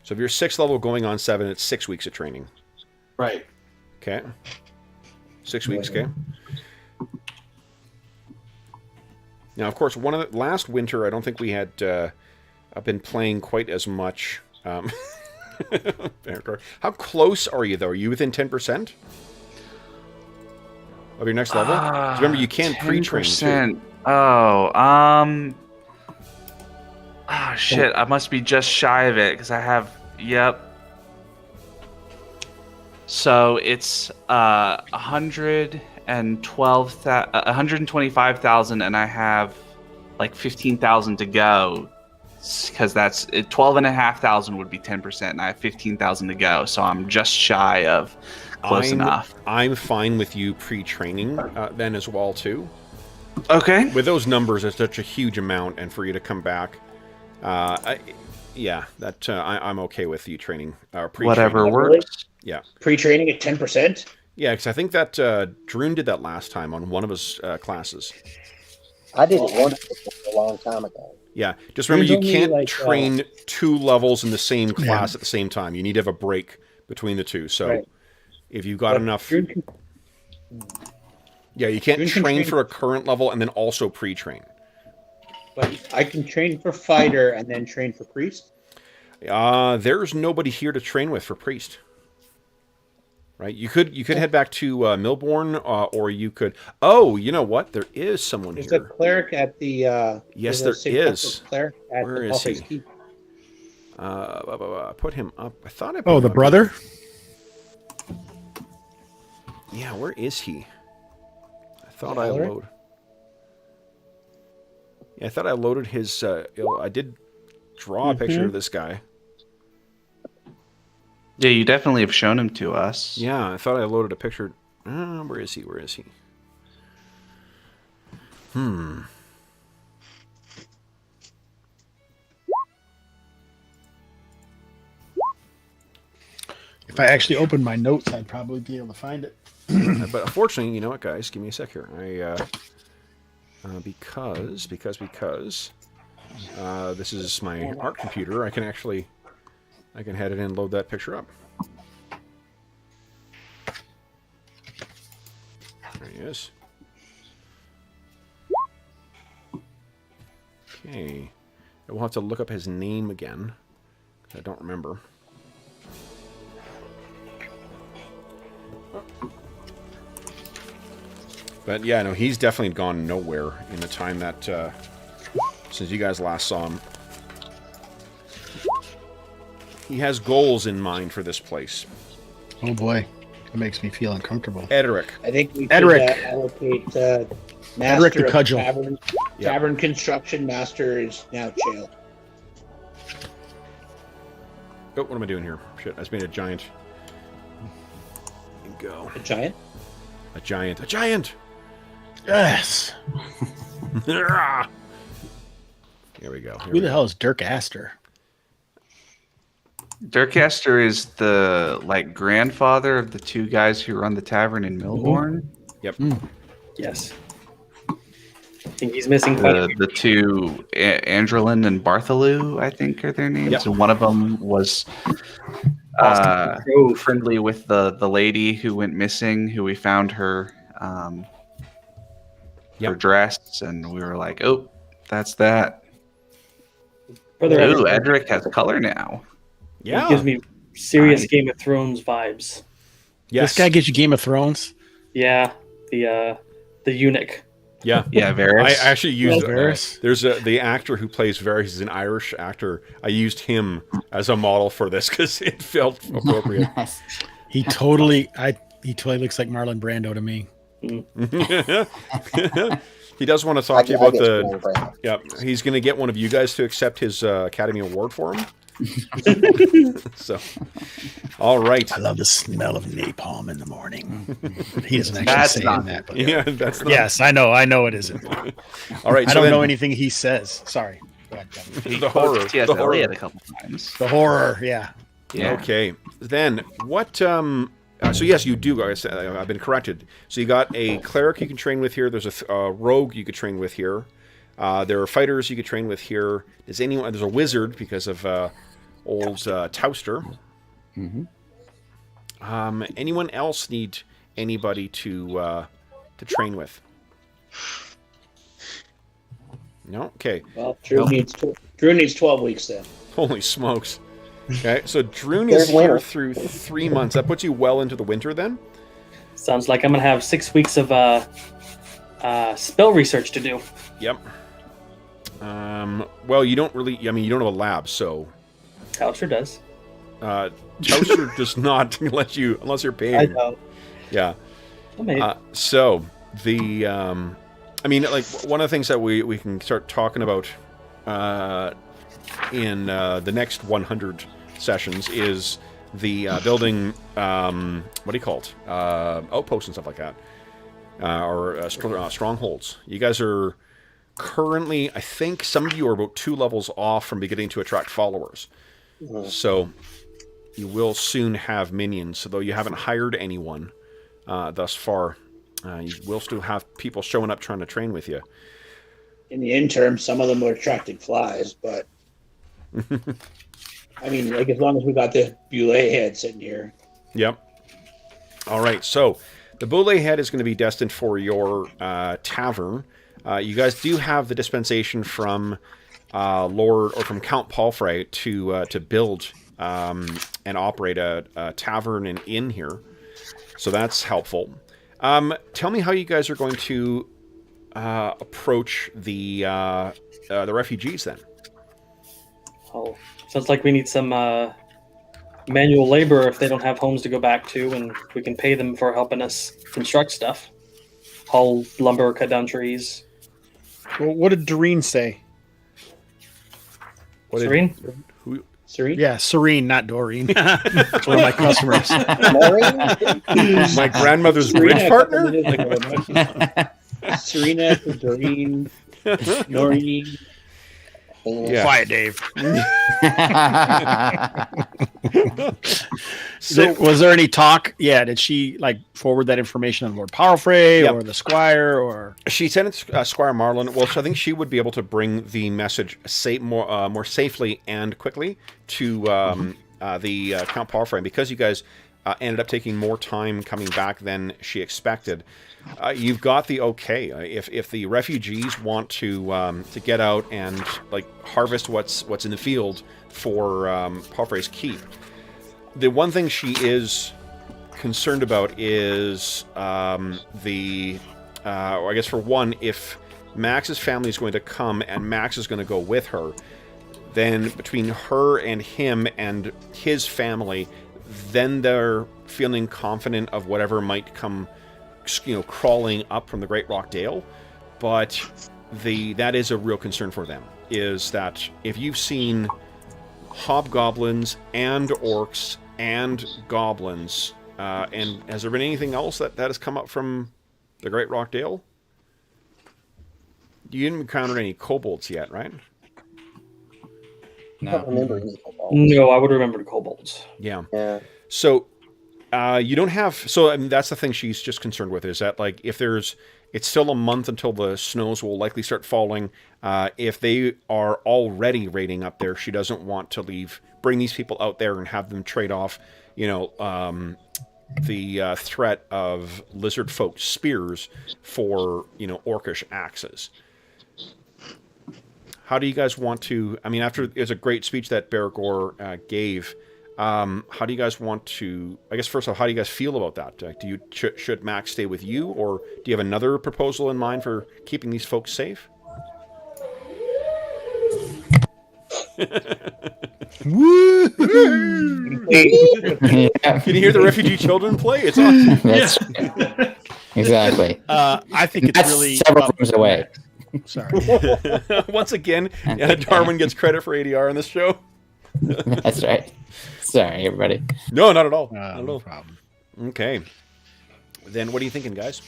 So if you're 6th level going on 7, it's 6 weeks of training. Right. Okay. 6 weeks, okay. Now, of course, last winter, I don't think we had been playing quite as much. How close are you, though? Are you within 10% of your next level? 'Cause remember, you can pre-train, too. Oh, shit. I must be just shy of it because I have. Yep. So it's 125,000, and I have like 15,000 to go. Because that's 12,500 would be 10%, and I have 15,000 to go. So I'm just shy of close enough. I'm fine with you pre-training then as well, too. Okay. With those numbers, it's such a huge amount, and for you to come back, I'm okay with you training or pre-training. Whatever works. Yeah. Pre-training at 10%. Yeah, because I think that Druin did that last time on one of his classes. I did it once a long time ago. Yeah, just remember, you Druin's only, can't like, train 2 levels in the same class at the same time. You need to have a break between the 2. So Right. if you've got enough... Druin can- Yeah, you can't Druin can train train- for a current level and then also pre-train. But I can train for fighter and then train for priest. There's nobody here to train with for priest. Right? You could head back to Milbourne, or you could... Oh, you know what? There is someone There's here. a cleric at the. Yes, there's a there St. is. Cuthbert's Cleric at Where the is Palisades he? Keep. Put him up. I thought I put Oh, him the up. brother? Yeah, where is he? I thought The I Elric? loaded. Yeah, I thought I loaded his. I did draw a picture of this guy. Yeah, you definitely have shown him to us. Yeah, I thought I loaded a picture. Where is he? Where is he? If I actually opened my notes, I'd probably be able to find it. But unfortunately, you know what, guys? Give me a sec here. Because this is my art computer, I can head in and load that picture up. There he is. Okay. We'll have to look up his name again. I don't remember. But yeah, no, he's definitely gone nowhere in the time that since you guys last saw him. He has goals in mind for this place. Oh boy, that makes me feel uncomfortable. Edric. I think we should Edric. allocate Edric master the of Cudgel. tavern. Yep. Tavern construction master is now jail. Oh, what am I doing here? Shit, I just made a giant. There you go. A giant. A giant. A giant! Yes. Here we go. Here Who we the go. hell is Dirk Astor? Dirkester is the grandfather of the 2 guys who run the tavern in Milbourne. Yep. Yes. I think he's missing quite a The 2 Andrelin and Bartholomew, I think, are their names. Yep. And one of them was friendly with the lady who went missing, who we found her her dress, and we were like, oh, that's that. Ooh, Edric has color now. Yeah, it gives me serious Game of Thrones vibes. Yes. This guy gives you Game of Thrones. Yeah, the eunuch. Yeah, yeah. Varys. I actually used Varys. There's the actor who plays Varys is an Irish actor. I used him as a model for this because it felt appropriate. He totally looks like Marlon Brando to me. He does want to talk to you about the. Yeah, he's going to get one of you guys to accept his Academy Award for him. So, all right. I love the smell of napalm in the morning. He doesn't actually say that. But yeah, that's not. Yes, I know it isn't. All right, I don't know anything he says. Sorry. The horror. The horror a couple times. The horror. Yeah. Okay. Then what? So yes, you do. I've been corrected. So you got a cleric you can train with here. There's a rogue you could train with here. There are fighters you could train with here. There's a wizard because of old Towster. Mm-hmm. Anyone else need anybody to train with? No. Okay. Well, Drew needs 12 weeks then. Holy smokes. Okay, so Druin is here through 3 months. That puts you well into the winter then? Sounds like I'm going to have 6 weeks of spell research to do. Yep. Well, you don't really... I mean, you don't have a lab, so... Towster does. Towster does not let you... Unless you're paying. I know. Yeah. So, the... I mean, like, one of the things that we can start talking about in the next 100 sessions is the building, what do you call it? Outposts and stuff like that. Or strongholds. You guys are currently, I think some of you are about 2 levels off from beginning to attract followers. So you will soon have minions, though you haven't hired anyone thus far. You will still have people showing up trying to train with you. In the interim, some of them were attracting flies, but I mean, like, as long as we got the Boule head sitting here. Yep. All right, so the Boule head is going to be destined for your tavern. You guys do have the dispensation from from Count Palfrey to build and operate a tavern and inn here, so that's helpful. Tell me how you guys are going to approach the refugees then. Oh, sounds like we need some manual labor if they don't have homes to go back to, and we can pay them for helping us construct stuff. Haul lumber, cut down trees. Well, what did Doreen say? Serene? Serene? Yeah, Serene, not Doreen. It's one of my customers. My grandmother's bridge partner? Serena, Doreen, Noreen. Yeah. Quiet, Dave. So, was there any talk? Yeah, did she forward that information on Lord Palfrey or the Squire? Or she sent it to Squire Marlin. Well, so I think she would be able to bring the message more safely and quickly to the Count Palfrey, because you guys ended up taking more time coming back than she expected. You've got the okay. If the refugees want to get out and harvest what's in the field for Palfrey's keep, the one thing she is concerned about is or I guess for one, if Max's family is going to come and Max is going to go with her, then between her and him and his family, then they're feeling confident of whatever might come, crawling up from the Great Rock Dale. But that is a real concern for them, is that if you've seen hobgoblins and orcs and goblins, and has there been anything else that has come up from the Great Rock Dale? You didn't encounter any kobolds yet, right? I don't remember any kobolds. No, I would remember the kobolds. Yeah. So you don't have... So, I mean, that's the thing she's just concerned with, is that, if it's still a month until the snows will likely start falling. If they are already raiding up there, she doesn't want to leave bring these people out there and have them trade off, the threat of lizard folk spears for, orcish axes. How do you guys want to? I mean, after it was a great speech that Bergour gave. How do you guys want to? I guess first off, how do you guys feel about that? Should Max stay with you, or do you have another proposal in mind for keeping these folks safe? Can you hear the refugee children play? It's awesome. That's exactly. I think it's That's really several rooms away. Sorry. Once again, Darwin gets credit for ADR on this show. That's right. Sorry, everybody. No, not at all. Not at No all. problem. Okay. Then what are you thinking, guys?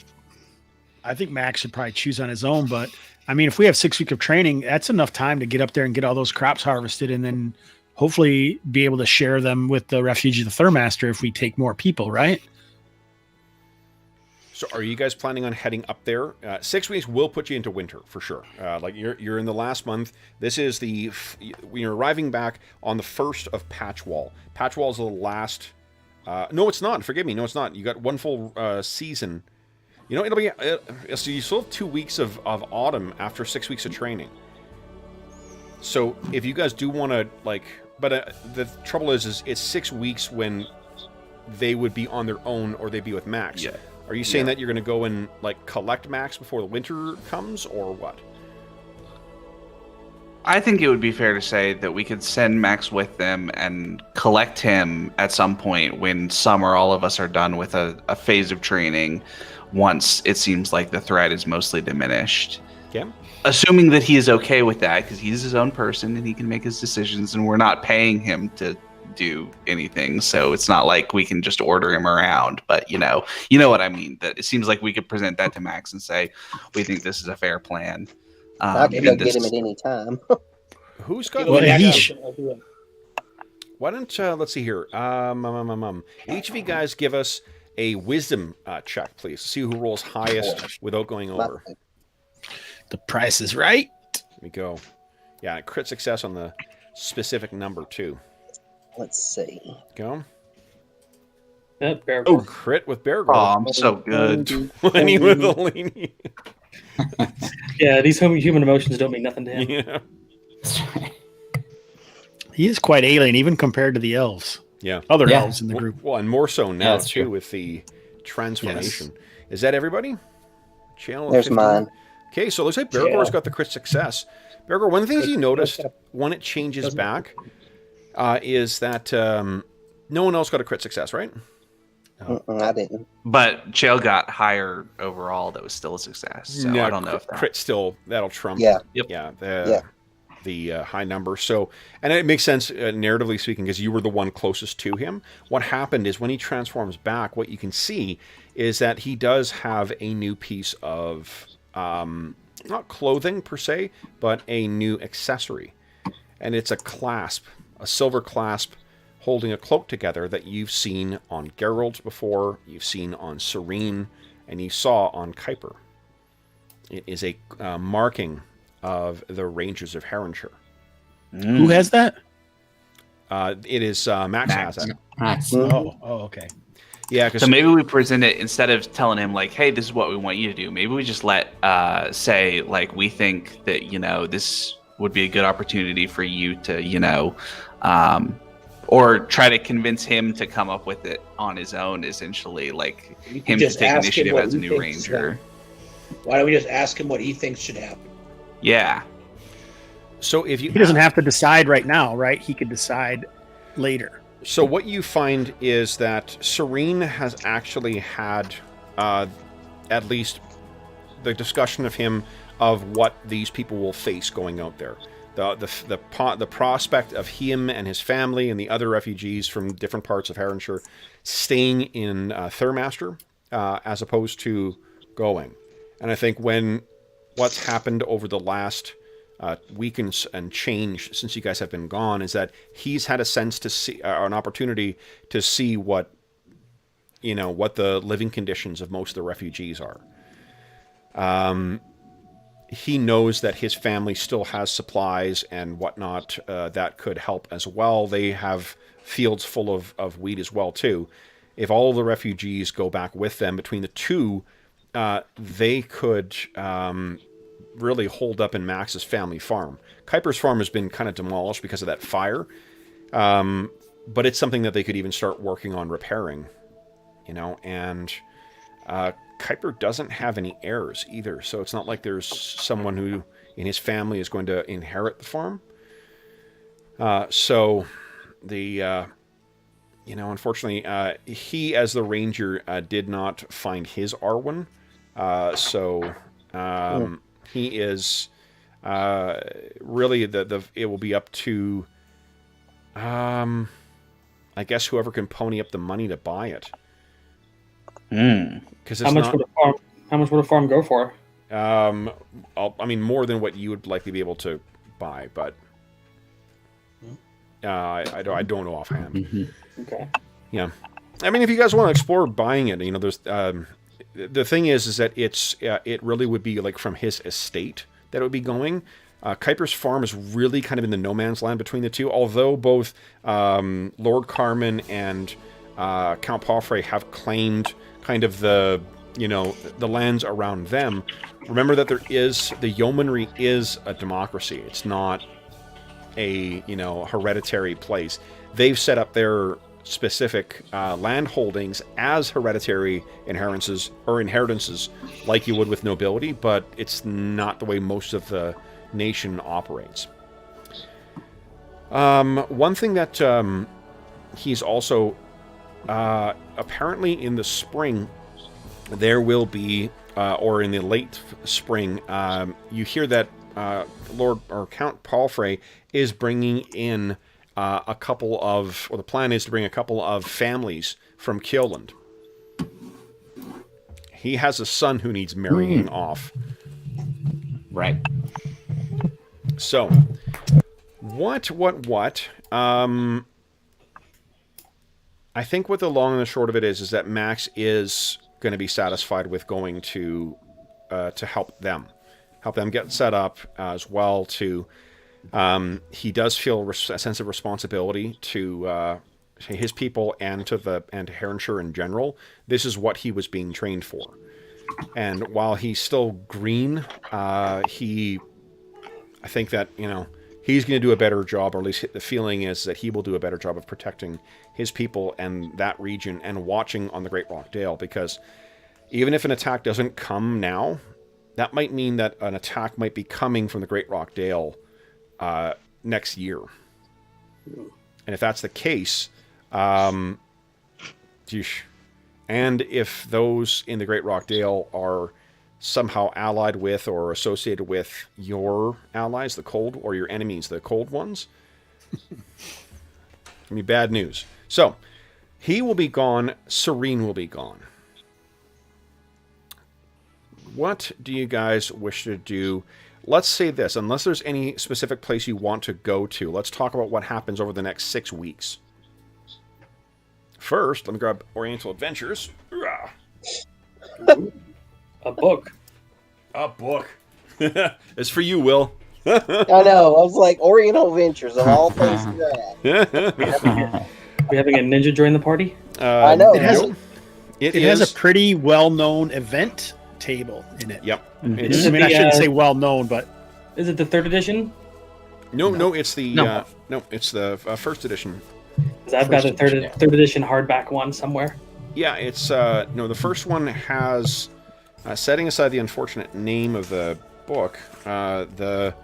I think Max should probably choose on his own, but I mean, if we have 6 weeks of training, that's enough time to get up there and get all those crops harvested, and then hopefully be able to share them with the Refugee, the Thurmaster, if we take more people, right? So are you guys planning on heading up there? 6 weeks will put you into winter for sure. Like you're in the last month. This is you're arriving back on the 1st of Patchwall. Patchwall is the last. No, it's not. Forgive me. No, it's not. You got one full season. It'll be. So you still have 2 weeks of autumn after 6 weeks of training. So if you guys do want to but the trouble is it's 6 weeks when they would be on their own or they'd be with Max. Yeah. Are you saying that you're going to go and collect Max before the winter comes, or what? I think it would be fair to say that we could send Max with them and collect him at some point when some or all of us are done with a phase of training, once it seems like the threat is mostly diminished. Yeah. Assuming that he is okay with that, because he's his own person and he can make his decisions, and we're not paying him to do anything, so it's not like we can just order him around. But you know what I mean. That it seems like we could present that to Max and say, we think this is a fair plan. I can go get him at any time. Who's got? Well, Why don't let's see here. Each of you guys give us a wisdom check, please, to see who rolls highest without going over. The price is right. Here we go. Yeah, crit success on the specific number too. Let's see. Go. Bergour. Oh, crit with Bergour. Oh, I'm so good. 20 with Elanion. Yeah, these human emotions don't mean nothing to him. Yeah. He is quite alien, even compared to the elves. Yeah. Other Yeah. elves in the group. Well, and more so now that's too true. with the transformation. Is that everybody? Channel. There's 15? mine. Okay, so it looks like Bergour's got the crit success. Bergour, one of the things you noticed when it changes back is that no one else got a crit success, right? I didn't. But Chael got higher overall. That was still a success. So I don't know if that. Crit still that'll trump. Yeah. Yep. Yeah. The high number. So, and it makes sense narratively speaking because you were the one closest to him. What happened is when he transforms back, what you can see is that he does have a new piece of not clothing per se, but a new accessory, and it's a clasp, a silver clasp holding a cloak together that you've seen on Geralt before, you've seen on Serene, and you saw on Kuiper. It is a marking of the Rangers of Heronshire. Who has that? It is Max has that. Max. Oh, okay. Yeah, because So maybe we present it instead of telling him like, "Hey, this is what we want you to do." Maybe we just let say like we think that this would be a good opportunity for you to or try to convince him to come up with it on his own. Essentially, like You can him to just take ask him initiative what as a he new thinks ranger. Why don't we just ask him what he thinks should happen? Yeah. so if you He doesn't have to decide right now, right? He could decide later. So what you find is that Serene has actually had at least the discussion of him of what these people will face going out there. The prospect of him and his family and the other refugees from different parts of Heronshire staying in Thurmaster as opposed to going. And I think what's happened over the last week and change since you guys have been gone is that he's had a sense to see an opportunity to see what the living conditions of most of the refugees are. he knows that his family still has supplies and whatnot that could help as well. They have fields full of wheat as well, too. If all of the refugees go back with them, between the two, they could really hold up in Max's family farm. Kuiper's farm has been kind of demolished because of that fire, but it's something that they could even start working on repairing, you know, and Kuiper doesn't have any heirs either, so it's not like there's someone who in his family is going to inherit the farm. So the unfortunately, he as the ranger did not find his Arwen, so he is really it will be up to I guess whoever can pony up the money to buy it. Because how much would a farm go for? I mean, more than what you would likely be able to buy, but I don't know offhand. Mm-hmm. Okay. Yeah, I mean, if you guys want to explore buying it, you know, there's the thing is that it really would be like from his estate that it would be going. Kuiper's farm is really kind of in the no man's land between the two, although both Lord Carmen and Count Palfrey have claimed kind of the lands around them. Remember that the yeomanry is a democracy. It's not a hereditary place. They've set up their specific land holdings as hereditary inheritances like you would with nobility, but it's not the way most of the nation operates. One thing that he's also apparently in the spring there will be or in the late spring you hear that Lord or Count Palfrey is bringing in the plan is to bring a couple of families from Kioland. He has a son who needs marrying off. Right. So, what? I think what the long and the short of it is that Max is going to be satisfied with going to help them get set up as well. He does feel a sense of responsibility to his people and to Heronshire in general. This is what he was being trained for, and while he's still green, I think that he's going to do a better job, or at least the feeling is that he will do a better job of protecting his people and that region and watching on the Great Rock Dale, because even if an attack doesn't come now, that might mean that an attack might be coming from the Great Rock Dale next year. And if that's the case, and if those in the Great Rock Dale are somehow allied with or associated with your allies, the cold, or your enemies, the cold ones, I mean, bad news. So, he will be gone, Serene will be gone. What do you guys wish to do? Let's say this, unless there's any specific place you want to go to, let's talk about what happens over the next 6 weeks. First, let me grab Oriental Adventures. A book. A book. It's for you, Will. I know. I was like, Oriental Adventures of all places that. We having a ninja join the party? I know. It has a pretty well-known event table in it. Yep. I mean, I shouldn't say well-known, but is it the 3rd edition? No, it's the it's the first edition. Because I've got the third edition hardback one somewhere. Yeah, it's the first one has, setting aside the unfortunate name of the book, the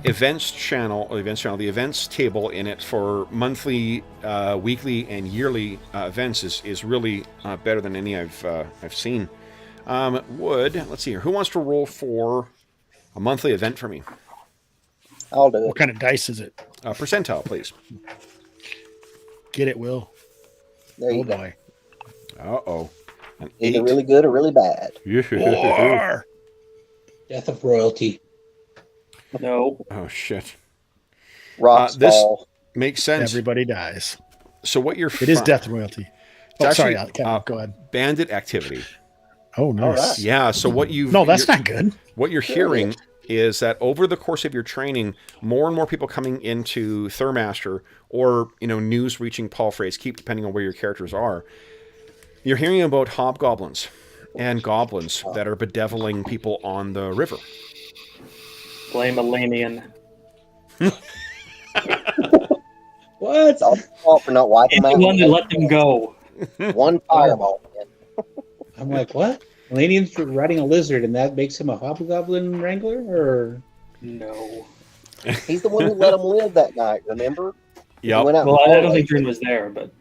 events table in it for monthly, weekly, and yearly events is really better than any I've seen. Let's see here. Who wants to roll for a monthly event for me? I'll do it. What kind of dice is it? Percentile, please. Get it, Will. There you go. Boy. Uh-oh. Either really good or really bad. War. Death of royalty. No. Oh, shit. Rocks this fall. makes sense. Everybody dies. So what you're... It is death royalty. It's sorry, actually, Kevin, go ahead. Bandit activity. Oh, nice. right. Yeah. So what you No, that's not good. What you're hearing is that over the course of your training, more and more people coming into Thurmaster, or news reaching Paul Frey's Keep, depending on where your characters are. You're hearing about hobgoblins and goblins that are bedeviling people on the river. Blame Elanion. What? It's all fault for not wiping He's them the out. one that let them go. One fireball. Man. I'm like, what? Elanion's riding a lizard, and that makes him a hobgoblin wrangler, or No. He's the one who let him live that night. Remember? He went out Well, and I don't fought think it. Druin was there, but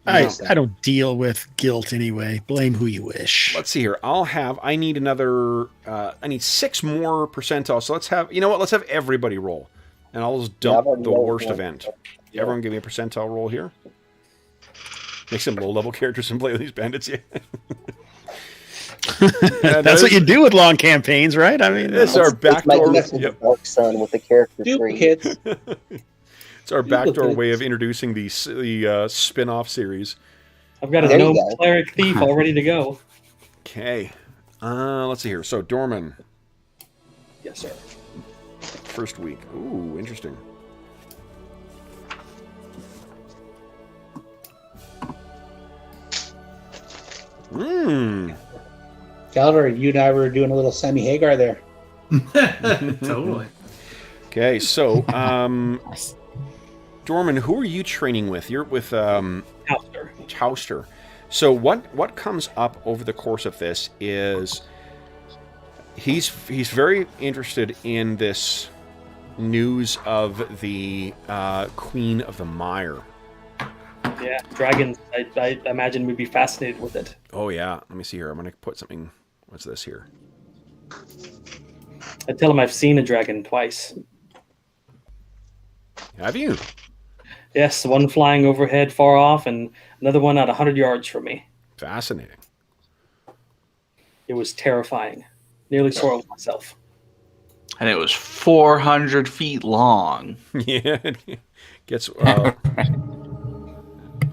I don't deal with guilt anyway. Blame who you wish. Let's see here. I need another. I need 6 more percentile. So let's have. You know what? Let's have everybody roll, and I'll just dump I've already the rolled worst one. event. Everyone, give me a percentile roll here. Make some low-level characters and play with these bandits. Yeah. That's what you do with long campaigns, right? I mean, It's our It's making backdoor. us into Dark Sun with the character tree. duplicates. It's our backdoor Duplicates. way of introducing the spin-off series. I've got a There you gnome go. cleric thief all ready to go. Okay. Let's see here. So Dorman, Yes, sir. first week. Ooh, interesting. Calvary, you and I were doing a little Sammy Hagar there. Totally. Okay, so Dorman, who are you training with? You're with Houster. Houster. So what comes up over the course of this is he's very interested in this news of the Queen of the Mire. Yeah, dragons. I imagine we'd be fascinated with it. Oh yeah, let me see here. I'm gonna put something. What's this here? I tell him I've seen a dragon twice. Have you? Yes, one flying overhead far off, and another one at 100 yards from me. Fascinating. It was terrifying. Nearly soiled myself. And it was 400 feet long. Yeah, it gets.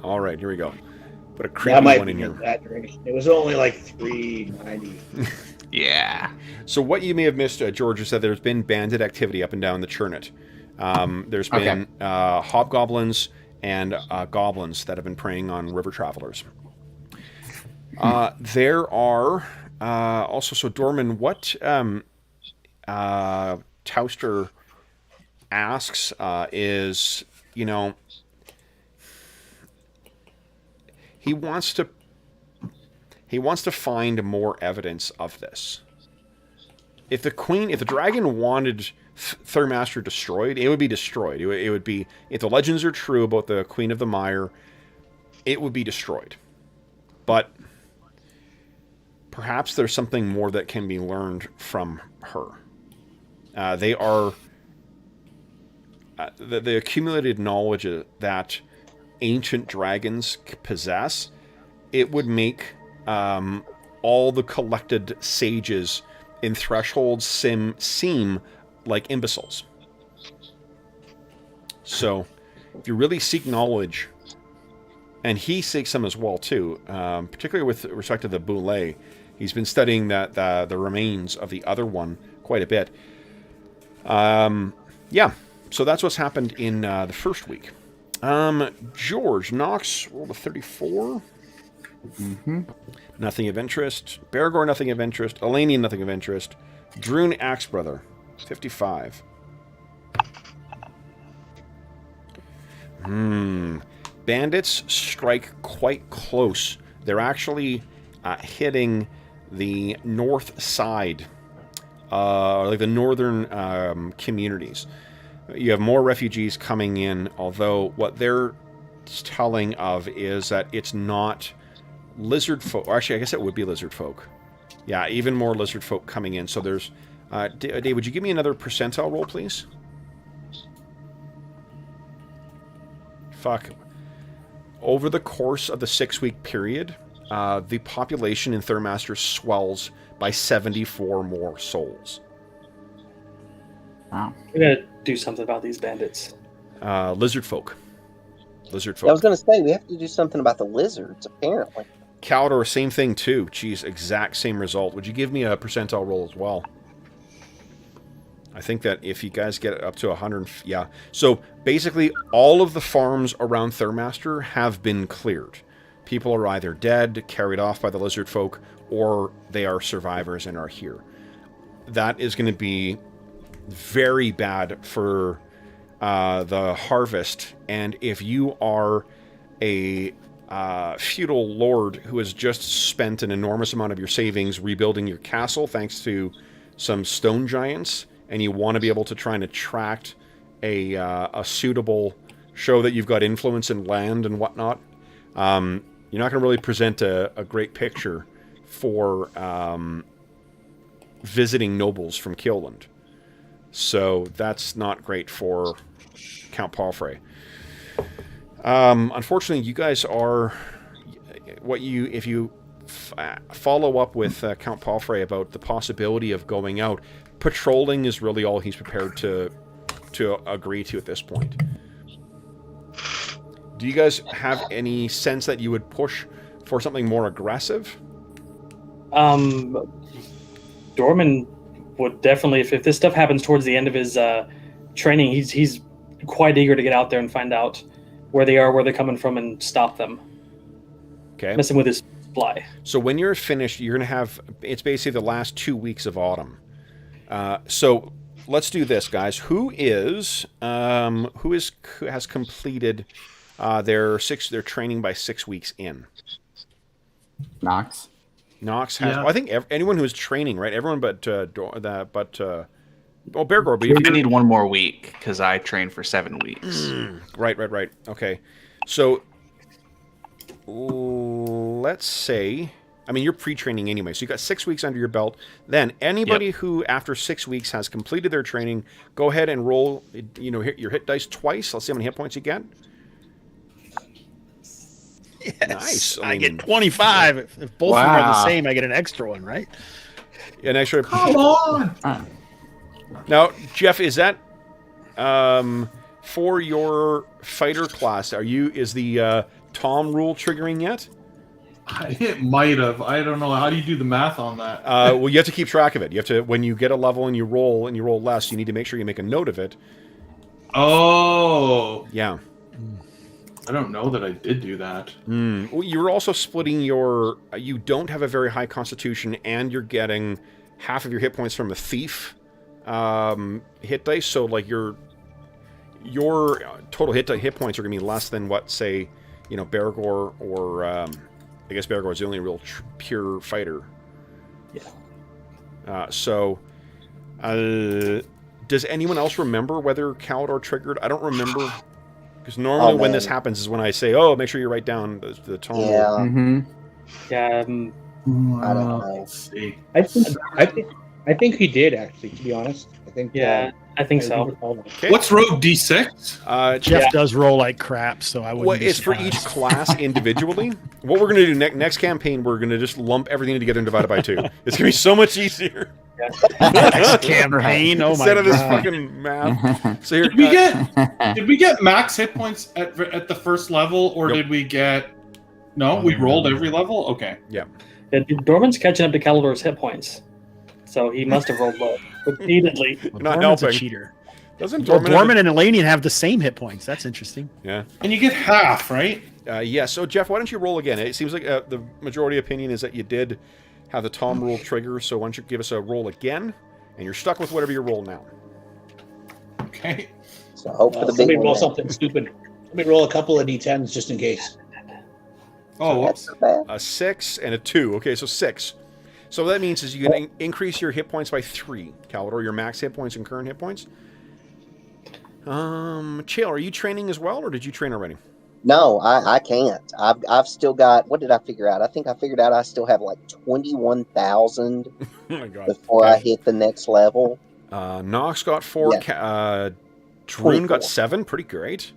All right, here we go. Put a creepy That might one in be here. exaggerating. It was only like 390. Yeah. So what you may have missed, George, is that there's been bandit activity up and down the Churnet. There's been hobgoblins and goblins that have been preying on river travelers. There are also, so Dorman, what Tauster asks is, he wants to find more evidence of this. If the dragon wanted Thurmaster destroyed, it would be destroyed. It would be, if the legends are true about the Queen of the Mire, it would be destroyed. But perhaps there's something more that can be learned from her. They are the accumulated knowledge that ancient dragons possess. It would make all the collected sages in Threshold seem like imbeciles. So, if you really seek knowledge, and he seeks some as well too, particularly with respect to the Boule, he's been studying the remains of the other one quite a bit. Yeah, so that's what's happened in the first week. George, Knox rolled a 34. Nothing of interest. Bergour, nothing of interest. Elanion, nothing of interest. Druin, Axebrother, 55. Bandits strike quite close. They're actually hitting the north side, like the northern communities. You have more refugees coming in, although what they're telling of is that it's not lizard folk. Actually, I guess it would be lizard folk. Yeah, even more lizard folk coming in. So there's... Dave, would you give me another percentile roll, please? Fuck. Over the course of the 6-week period, the population in Thurmaster swells by 74 more souls. Wow. We gotta do something about these bandits. Lizard folk. Lizard I was folk. going to say, we have to do something about the lizards, apparently. Calidor, same thing too. Geez, exact same result. Would you give me a percentile roll as well? I think that if you guys get it up to 100, yeah. So basically, all of the farms around Thurmaster have been cleared. People are either dead, carried off by the lizard folk, or they are survivors and are here. That is going to be very bad for the harvest. And if you are a feudal lord who has just spent an enormous amount of your savings rebuilding your castle thanks to some stone giants, and you want to be able to try and attract a suitable show that you've got influence in land and whatnot, you're not going to really present a great picture for visiting nobles from Killland. So that's not great for Count Palfrey. Unfortunately, you guys are if you follow up with Count Palfrey about the possibility of going out, patrolling is really all he's prepared to agree to at this point. Do you guys have any sense that you would push for something more aggressive? Dorman would definitely, if this stuff happens towards the end of his training, he's quite eager to get out there and find out where they are, where they're coming from, and stop them. Okay. Messing with his supply. So when you're finished, you're going to have, it's basically the last 2 weeks of autumn. So let's do this, guys. Who has completed their training by 6 weeks in? Knox. Knox has. Yeah. Well, I think anyone who is training, right? Everyone but Bergour. But I need one more week because I trained for 7 weeks. Right. Okay, so let's say, I mean, you're pre-training anyway, so you got 6 weeks under your belt. Then anybody who after 6 weeks has completed their training, go ahead and roll. Hit your hit dice twice. Let's see how many hit points you get. Yes. Nice. I get 25. If both of them are the same, I get an extra one, right? An extra. Come on. Now, Jeff, is that for your fighter class? Is the Tom rule triggering yet? It might have. I don't know. How do you do the math on that? Well, you have to keep track of it. You have to, when you get a level and you roll less, you need to make sure you make a note of it. Oh. Yeah. I don't know that I did do that. Well, you're also splitting you don't have a very high constitution, and you're getting half of your hit points from a thief hit dice, so like your total hit points are going to be less than what, say, Bergour or I guess Bergour is the only real pure fighter. Yeah. Does anyone else remember whether Calidor triggered? I don't remember. Because normally when this happens is when I say, make sure you write down the tone. Yeah. Mm-hmm. Yeah. I don't know. Let's see. I think he did, actually, to be honest. I think so. Okay. What's rogue D6? Jeff does roll like crap, so I wouldn't. Well, it's for each class individually. What we're going to do next campaign, we're going to just lump everything together and divide it by 2. It's going to be so much easier. Next campaign, oh my god! Instead of this fucking math. So here, did we get max hit points at the first level, or did we get? No, we rolled every level. Okay. Yeah. Dorman's catching up to Calidor's hit points, so he must have rolled low repeatedly. You're not Dorman's helping. a cheater. Doesn't Dorman and Elanion have the same hit points? That's interesting. Yeah. And you get half, right? Yeah. So Jeff, why don't you roll again? It seems like the majority opinion is that you did have the Tom rule trigger, so why don't you give us a roll again, and you're stuck with whatever you roll now. Okay. So hope for the big Somebody one. roll something stupid. Let me roll a couple of D10s just in case. Oh, That's not bad. A 6 and a 2. Okay, so 6. So what that means is you can increase your hit points by 3, Calidor, your max hit points and current hit points. Chael, are you training as well, or did you train already? No, I can't. I've still got. What did I figure out? I think I figured out I still have like 21,000 Oh my god! before I hit the next level. Knox got 4. Yeah. Druin got 7. Pretty great.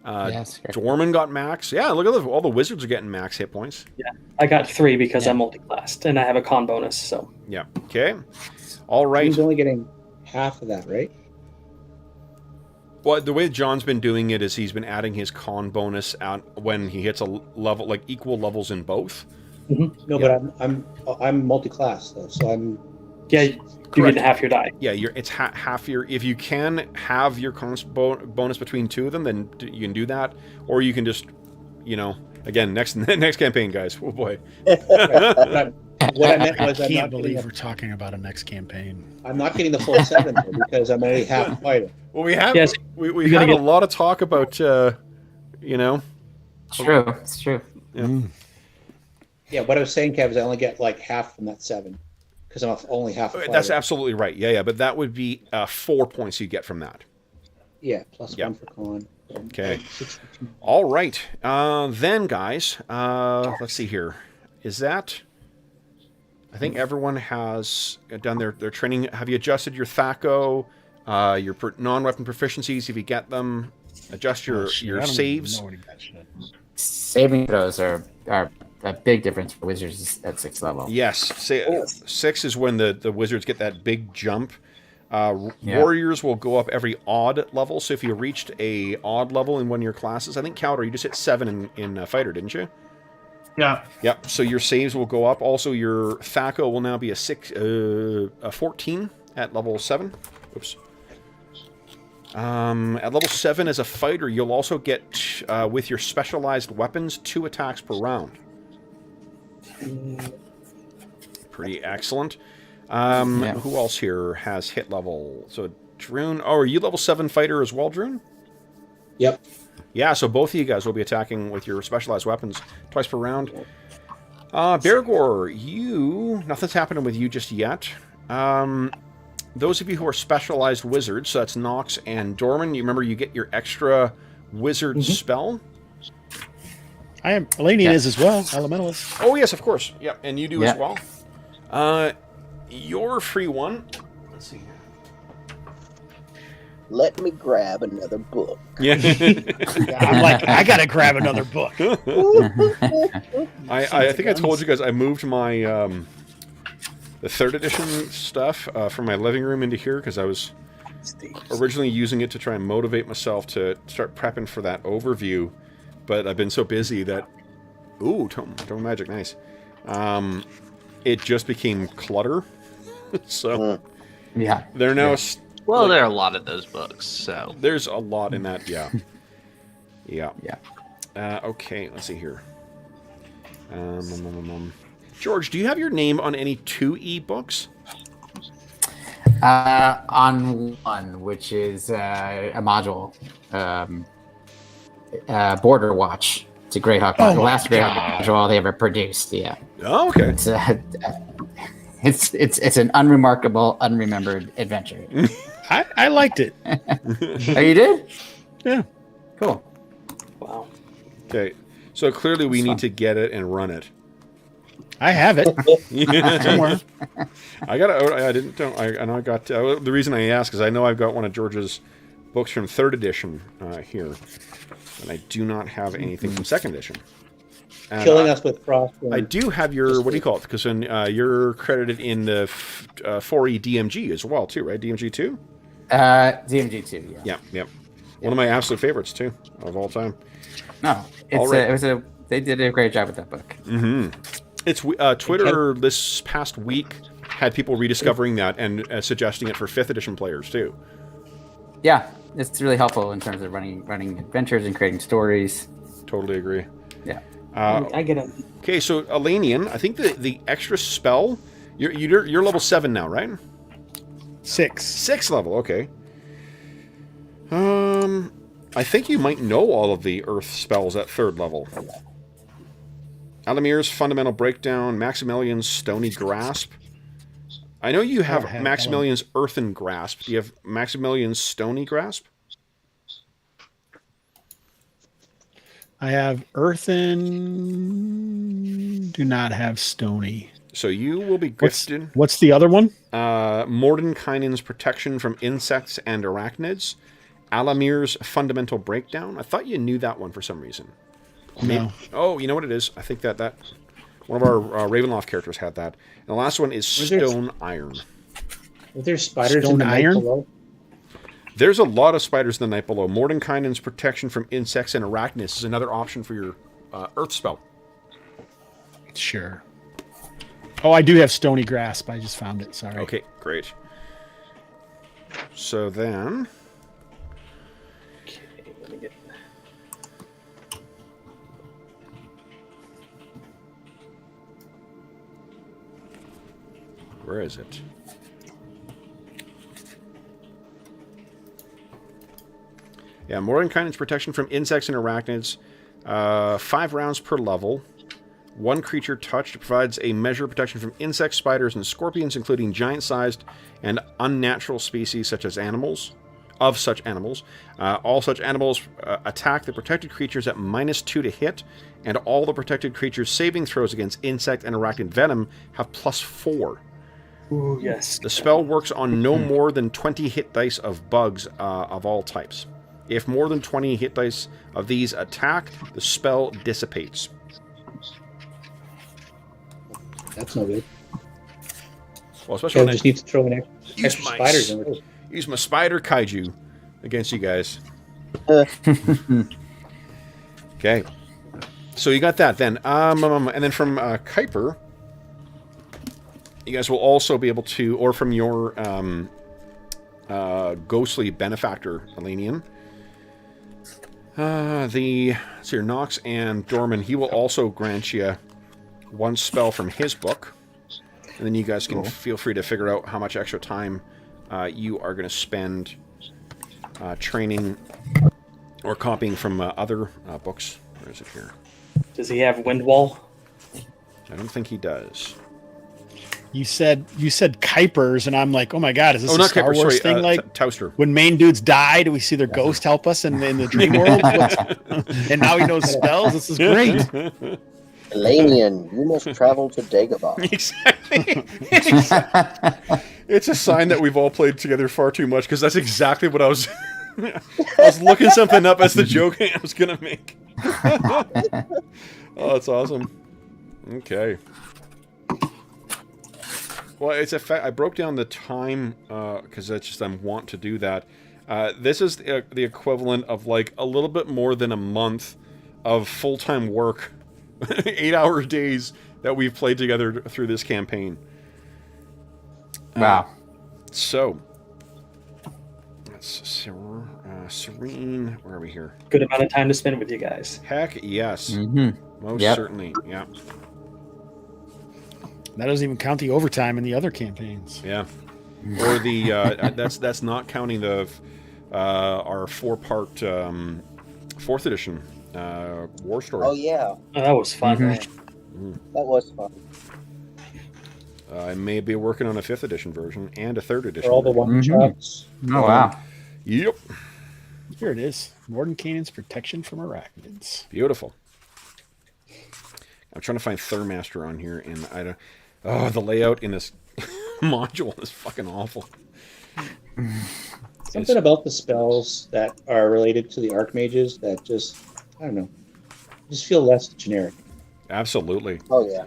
Yes. Dorman got max. Yeah, look at all the wizards are getting max hit points. Yeah, I got 3 because I'm multi-classed and I have a con bonus. So yeah. Okay. All right. He's only getting half of that, right? Well, the way John's been doing it is he's been adding his con bonus out when he hits a level, like equal levels in both. No, but I'm multi-class though, so I'm. Yeah, you get half your die. Yeah, it's half your. If you can have your bonus between two of them, then you can do that, or you can just, again, next campaign, guys. Oh boy. What I meant was I can't believe we're talking about a next campaign. I'm not getting the full 7 though, because I'm already half fighter. Well, we have Yes, we had a lot of talk about It's true. It's true. Yeah, what I was saying, Kev, is I only get like half from that 7 because I'm only half. That's absolutely right. Yeah, but that would be 4 points you get from that. Yeah, plus 1 for con. Okay. All right. Then, guys, let's see here. Is that? I think everyone has done their training. Have you adjusted your THACO, your non-weapon proficiencies if you get them? Adjust your saves. Saving throws are a big difference for wizards at 6th level. Yes. 6 is when the wizards get that big jump. Warriors will go up every odd level. So if you reached a odd level in one of your classes, I think Caldor, you just hit 7 in Fighter, didn't you? Yeah. Yep. So your saves will go up. Also, your THACO will now be a 14 at level 7. Oops. At level 7 as a fighter, you'll also get with your specialized weapons 2 attacks per round. Pretty excellent. Who else here has hit level? So Druin. Oh, are you level 7 fighter as well, Druin? Yep. Yeah, so both of you guys will be attacking with your specialized weapons twice per round. Bergour, nothing's happening with you just yet. Those of you who are specialized wizards, so that's Knox and Dorman, you remember you get your extra wizard spell? I am. Elanion is as well, elementalist. Oh, yes, of course. Yep, and you do as well. Your free one. Let's see. Let me grab another book. Yeah. I'm like, I gotta grab another book. I think I told you guys I moved my the 3rd edition stuff from my living room into here because I was originally using it to try and motivate myself to start prepping for that overview, but I've been so busy that Tome Magic, nice. It just became clutter. So they're now. Well, there are a lot of those books, so there's a lot in that. Yeah. Okay, let's see here. George, do you have your name on any 2E books? On one, which is a module, Border Watch. It's a Greyhawk module. The last Greyhawk module they ever produced. Yeah. Oh, okay. It's an unremarkable, unremembered adventure. I liked it. Oh, you did? Yeah. Cool. Wow. Okay, so clearly we need to get it and run it. I have it somewhere. I know I got. The reason I ask is I know I've got one of George's books from 3rd edition here, and I do not have anything from 2nd edition. And, Killing us with frost. I do have your, what do you call it? Because you're credited in the 4E DMG as well, too, right? DMG 2? DMG 2, yeah. Yep. One of my absolute favorites, too, of all time. No, they did a great job with that book. Mm-hmm. It's Twitter this past week had people rediscovering that and suggesting it for 5th edition players, too. Yeah, it's really helpful in terms of running adventures and creating stories. Totally agree. Yeah. I get it. Okay, so Elanion, I think the extra spell, you're level 7 now, right? 6. 6 level, okay. I think you might know all of the earth spells at 3rd level. Alamir's Fundamental Breakdown, Maximilian's Stony Grasp. I know you have Maximilian's Earthen Grasp. Do you have Maximilian's Stony Grasp? I have Earthen, do not have Stony. So you will be gifted. What's the other one? Mordenkainen's Protection from Insects and Arachnids. Alamir's Fundamental Breakdown. I thought you knew that one for some reason. No. Oh, you know what it is? I think that one of our Ravenloft characters had that. And the last one is Stone Iron. Are there spiders in the night below? There's a lot of spiders in the night below. Mordenkainen's Protection from Insects and Arachnids is another option for your Earth spell. Sure. Oh, I do have Stony Grasp. I just found it. Sorry. Okay, great. So then, Okay, let me get. where is it? Yeah, Mordenkainen's protection from insects and arachnids. 5 rounds per level. 1 creature touched provides a measure of protection from insects, spiders, and scorpions, including giant-sized and unnatural species such as animals. Of such animals. All such animals attack the protected creatures at -2 to hit, and all the protected creatures' saving throws against insect and arachnid venom have +4. Ooh, yes. The spell works on no more than 20 hit dice of bugs of all types. If more than 20 hit dice of these attack, the spell dissipates. That's no good. Well, especially I when just need to throw an use extra my spiders in with it. use my spider kaiju against you guys. Okay. So you got that then. And then from Kuiper, you guys will also be able to, or from your ghostly benefactor, Elanion, so your Knox and Dorman, he will also grant you 1 spell from his book. And then you guys can feel free to figure out how much extra time you are going to spend training or copying from other books. Where is it here? Does he have Windwall? I don't think he does. You said Kuipers, and I'm like, oh my god, is this a not Star Kuiper, Wars sorry, thing? Like Towster. when main dudes die, do we see their ghost help us in the dream world? And now he knows spells. This is great. Elanion, you must travel to Dagobah. Exactly. It's a sign that we've all played together far too much, because that's exactly what I was... I was looking something up as the joke I was going to make. Oh, that's awesome. Okay. Well, it's a fact. I broke down the time, because that's just, I'm want to do that. This is the equivalent of like a little bit more than a month of full-time work, 8-hour days that we've played together through this campaign. Wow. So, that's Serene. Where are we here? Good amount of time to spend with you guys. Heck yes. Mm-hmm. Most Yep. certainly. Yeah. That doesn't even count the overtime in the other campaigns. Yeah. Or the that's not counting the our 4-part 4th edition war story. Oh yeah, Oh, that was fun. Mhm. that was fun. I may be working on a 5th edition version and a 3rd edition. For all the version. one-shots. Oh wow. Yep. Here it is. Mordenkainen's protection from arachnids. Beautiful. I'm trying to find Thurmaster on here, and I don't. Oh, the layout in this module is fucking awful. Something about the spells that are related to the Archmages that just, I don't know, just feel less generic. Absolutely. Oh yeah.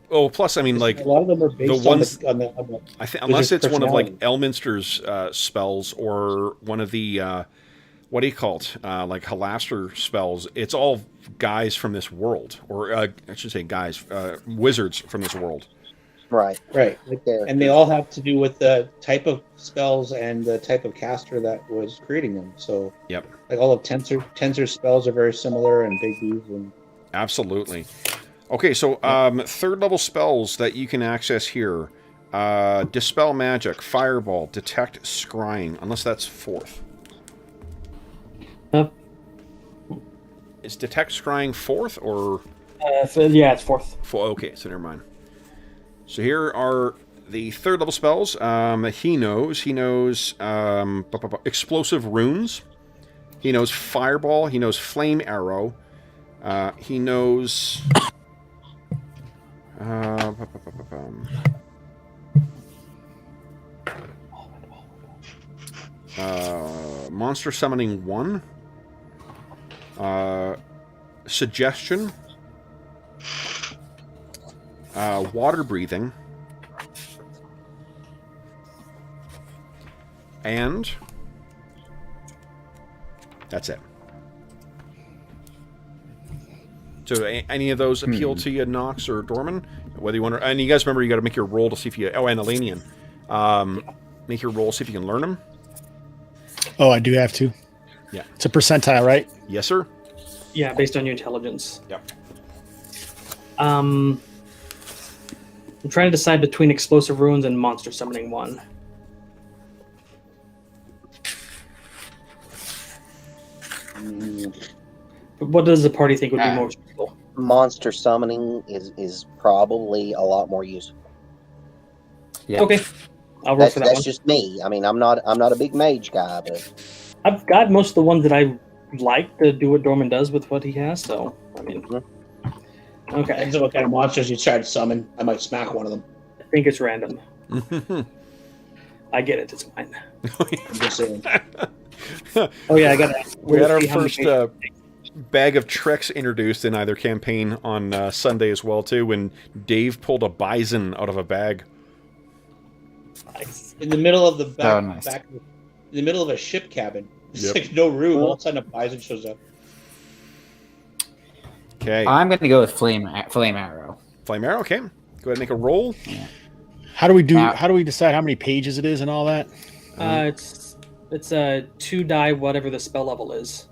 Oh, plus, I mean, like, a lot of them are based ones- on the I think unless it's one of like personality. Elminster's spells or one of the what do you call it? Like Halaster spells. It's all guys from this world, or I should say guys, wizards from this world. Right. Right. There. And they all have to do with the type of spells and the type of caster that was creating them. So, Yep. like all of Tensor spells are very similar, and Big B's and Absolutely. Okay, so 3rd level spells that you can access here: Dispel Magic, Fireball, Detect Scrying. Unless that's 4th. Huh? Is Detect Scrying 4th or? Yeah, it's 4th. Okay, so never mind. So here are the 3rd level spells. He knows Explosive Runes. He knows Fireball. He knows Flame Arrow. He knows... Monster Summoning 1. Suggestion. Water Breathing. And that's it. So any of those appeal to you, Knox or Dorman? Whether you want to, and you guys remember you got to make your roll to see if you. Oh, and Elanion, make your roll, see if you can learn them. Oh, I do have to. Yeah. It's a percentile, right? Yes, sir. Yeah, based on your intelligence. Yep. I'm trying to decide between explosive runes and monster summoning one. But what does the party think would be more useful? Monster summoning is probably a lot more useful. Yeah. Okay, I'll roll for that That's one. just me. I mean, I'm not a big mage guy, but I've got most of the ones that I like to do what Dorman does with what he has. So I mean, okay. Depends on what kind of monsters you try to summon. I might smack one of them. I think it's random. I get it. It's fine. I'm just saying. Oh yeah, I got it. We had our first bag of tricks introduced in either campaign on Sunday as well too, when Dave pulled a bison out of a bag. Nice. In the middle of the back, nice. in the middle of a ship cabin. There's Yep. like no room. All of a sudden, a bison shows up. Okay, I'm going to go with flame arrow. flame arrow. Okay, go ahead and make a roll. How do we do? Wow. How do we decide how many pages it is and all that? It's a 2 die whatever the spell level is.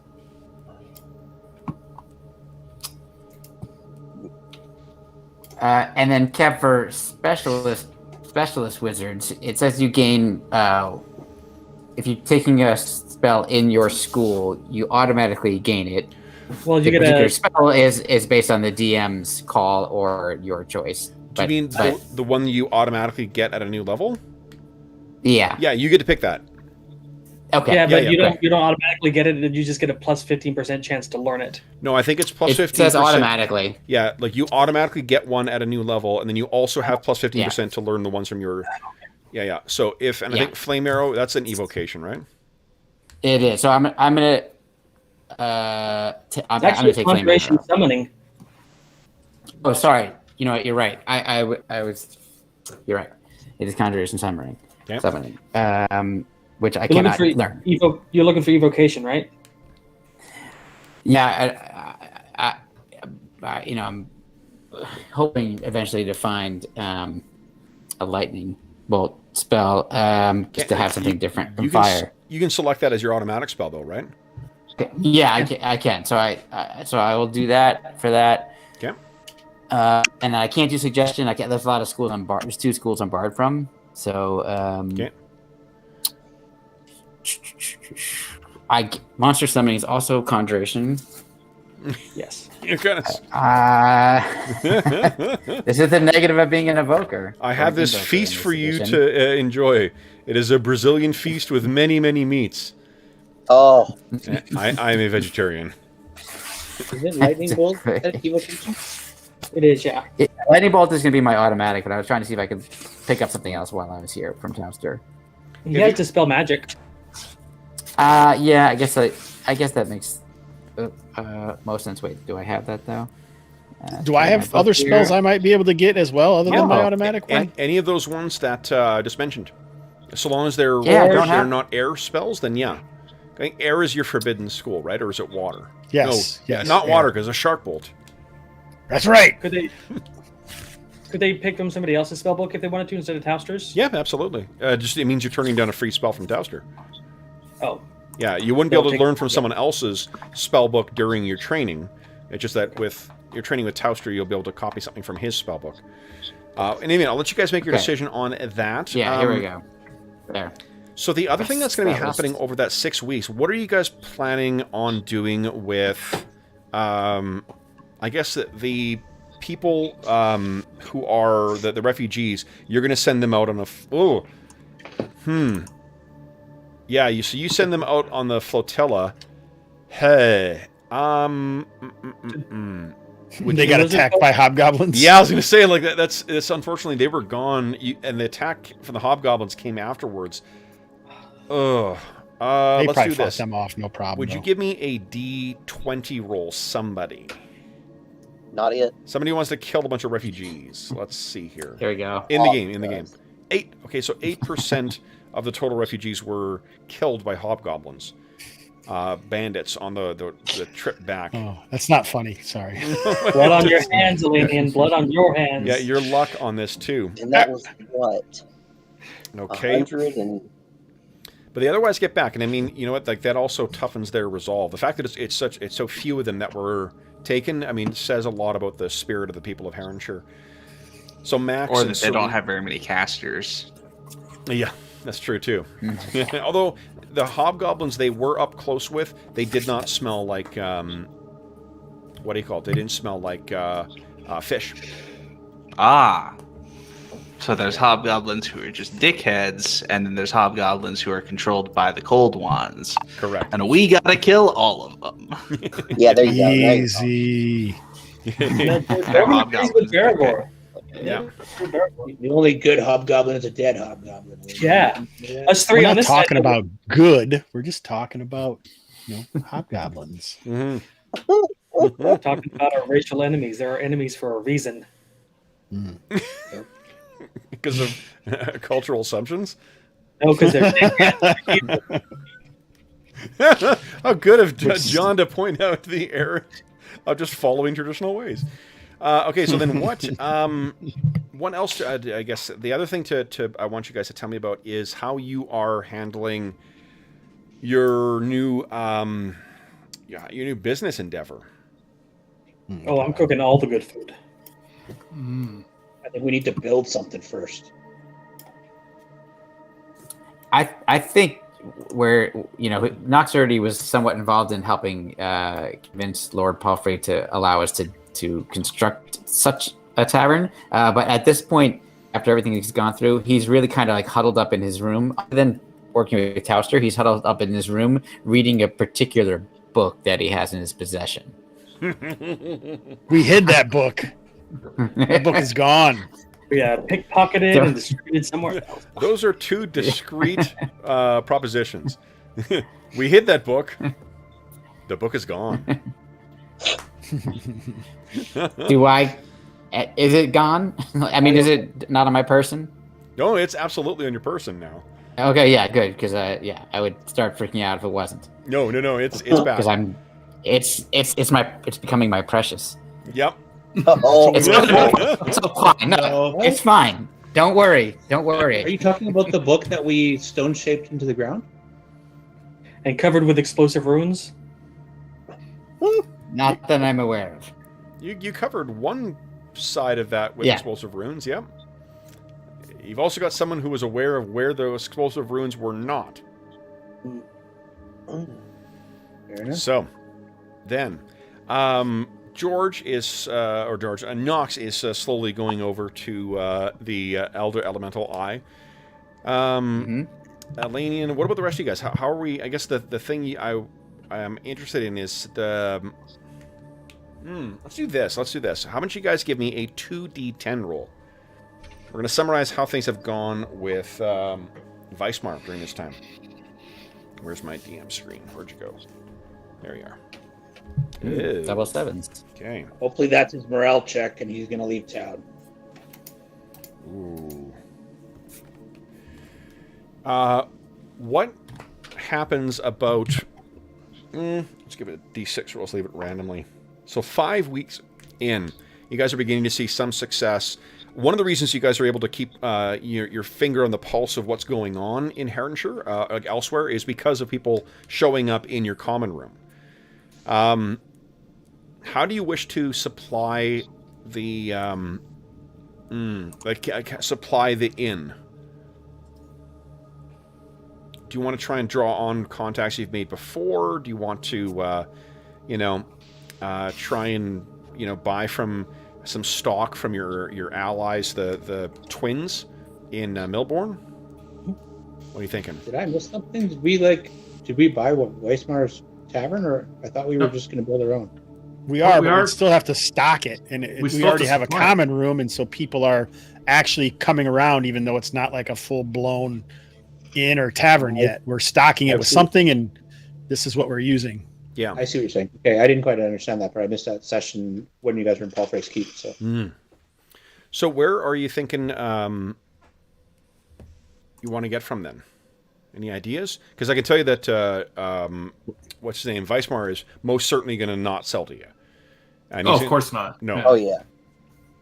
And then Kev, for specialist wizards, it says you gain if you're taking a spell in your school, you automatically gain it. Well, The you get particular a spell is based on the DM's call or your choice. Do you mean the one you automatically get at a new level? Yeah. Yeah, you get to pick that. Okay. yeah, but yeah, you don't automatically get it. You just get a plus 15% chance to learn it. No, I think it's plus 15%. It says automatically. Yeah, like you automatically get one at a new level, and then you also have plus 15% to learn the ones from your. Yeah. So I think flame arrow, that's an evocation, right? It is. So I'm gonna. I'm It's gonna actually take flame conjuration arrow. summoning. Oh, sorry. You know what? You're right. I was. You're right. It is conjuration summoning. Okay. Summoning. Which I You're looking cannot for learn. You're looking for evocation, right? Yeah. I'm hoping eventually to find a lightning bolt spell, just to have something different from fire. You can select that as your automatic spell, though, right? Yeah, I can. So I will do that for that. Okay. And I can't do suggestion. There's a lot of schools I'm barred. There's 2 schools I'm barred from. So Okay. Monster summoning is also conjuration. Yes. You're kind of. This is the negative of being an evoker. I have this feast for you to enjoy. It is a Brazilian feast with many, many meats. oh, I'm a vegetarian. Is it lightning bolt at evocation? It is, yeah. Lightning bolt is going to be my automatic, but I was trying to see if I could pick up something else while I was here from Townster. He has to spell magic. Yeah, I guess that makes most sense. Wait, do I have that though? Do I have other spells I might be able to get as well, other than my automatic one? Any of those ones that I just mentioned. So long as they're Yeah, not air spells, then yeah. I think air is your forbidden school, right? Or is it water? Yes. No, Yes. not air. water, because a shark bolt. That's right. Could they pick from somebody else's spell book if they wanted to instead of Towster's? Yeah, absolutely. Just it means you're turning down a free spell from Towster. Oh, Yeah, you wouldn't be able to learn from someone else's spell book during your training. It's just that with your training with Towster, you'll be able to copy something from his spell book. Anyway, I'll let you guys make your decision on that. Yeah, here we go. There. So the other thing that's going to be happening over that 6 weeks, what are you guys planning on doing with, I guess, the people who are the refugees? You're going to send them out on a... Yeah, so you send them out on the flotilla. Hey, They got attacked by hobgoblins. Yeah, I was going to say, like, that's unfortunately, they were gone, and the attack from the hobgoblins came afterwards. They let's probably do fought this. them off, no problem. Would you give me a D20 roll, somebody? not it. Somebody who wants to kill a bunch of refugees. Let's see here. Here we go. In the game. 8. Okay, so 8% of the total refugees were killed by hobgoblins. bandits on the trip back. Oh, that's not funny. Sorry. Blood on your hands, Elanion. Blood on your hands. Yeah, your luck on this too. And that was what? Okay. 100 and But they otherwise get back, and I mean, you know what? Like that also toughens their resolve. The fact that it's so few of them that were taken, I mean, says a lot about the spirit of the people of Heronshire. So Max, Or that they don't have very many casters. Yeah, that's true too. Although the hobgoblins they were up close with, they did not smell like what do you call it? They didn't smell like fish. Ah. So there's hobgoblins who are just dickheads, and then there's hobgoblins who are controlled by the cold ones. Correct. And we gotta kill all of them. yeah, there you go. Easy. Everyone agrees with Bergour. Yeah. The only good hobgoblin is a dead hobgoblin. Yeah. Us three We're on not this talking side. about good. We're just talking about hobgoblins. Mm-hmm. We're talking about our racial enemies. They're our enemies for a reason. Because of cultural assumptions. No, because they're How good of John to point out the error of just following traditional ways. Okay, so then what else? I guess the other thing I want you guys to tell me about is how you are handling your new business endeavor. Oh, I'm cooking all the good food. I think we need to build something first. I think where Knox already was somewhat involved in helping convince Lord Palfrey to allow us to construct such a tavern, but at this point, after everything he's gone through, he's really kind of like huddled up in his room. Other than working with Towster, he's huddled up in his room reading a particular book that he has in his possession. We hid that book. That book is gone. Yeah, pickpocketed and distributed somewhere else. Those are two discrete propositions. We hid that book. The book is gone. Is it gone? I mean, is it not on my person? No, it's absolutely on your person now. Okay, yeah, good, because I would start freaking out if it wasn't. No, it's back. Because it's becoming my precious. Yep. It's fine. No, it's fine. Don't worry. Are you talking about the book that we stone shaped into the ground? And covered with explosive runes? Not that I'm aware of. You covered one side of that with explosive runes, yep. You've also got someone who was aware of where those explosive runes were not. Fair enough. So, then, Knox is slowly going over to the Elder Elemental Eye. Elanion, what about the rest of you guys? How are we? I guess the thing I am interested in is the. Let's do this. How about you guys give me a 2d10 roll? We're going to summarize how things have gone with Weismar during this time. Where's my DM screen? Where'd you go? There you are. Ew. Double sevens. Okay. Hopefully that's his morale check and he's going to leave town. Ooh. What happens about... let's give it a d6 roll. Let's leave it randomly. So 5 weeks in, you guys are beginning to see some success. One of the reasons you guys are able to keep your finger on the pulse of what's going on in Heronshire, elsewhere, is because of people showing up in your common room. How do you wish to supply the supply the inn? Do you want to try and draw on contacts you've made before? Do you want to, try and buy from some stock from your allies, the twins in Milbourne? What are you thinking? Did I miss something? Did we buy Weismar's tavern, or I thought we were just going to build our own? We are, but we still have to stock it, and we already have a supply. common room, and so people are actually coming around, even though it's not like a full-blown inn or tavern yet. We're stocking it with something, and this is what we're using. Yeah, I see what you're saying. Okay, I didn't quite understand that, but I missed that session when you guys were in Palfrey's Keep. So where are you thinking you want to get from then? Any ideas? Because I can tell you that what's his name, Weismar is most certainly going to not sell to you. And Oh, of course not. No. Yeah. Oh yeah.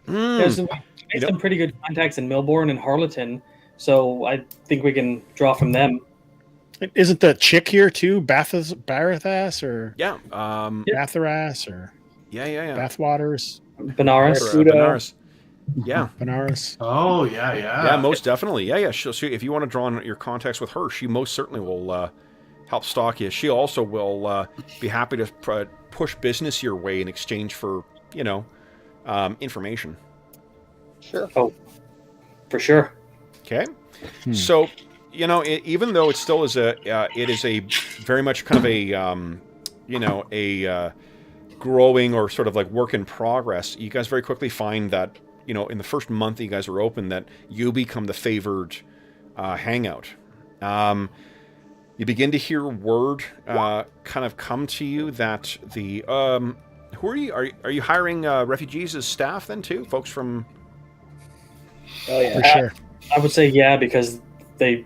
There's some pretty good contacts in Milbourne and Harleton, so I think we can draw from them. Isn't the chick here too? Barathas or Yeah. Batharas or Yeah. Bathwaters? Benares. Benares. Yeah. Benares. Oh, yeah. Yeah, most definitely. Yeah. She'll if you want to draw on your contacts with her, she most certainly will help stock you. She also will be happy to push business your way in exchange for, information. Sure. Oh, for sure. Okay. So, even though it still is it is a very much kind of a growing or sort of like work in progress, you guys very quickly find that, in the first month that you guys are open, that you become the favored hangout. You begin to hear word kind of come to you that the who are you? Are you hiring refugees as staff then too? Folks from? Oh yeah. For sure. I would say yeah, because they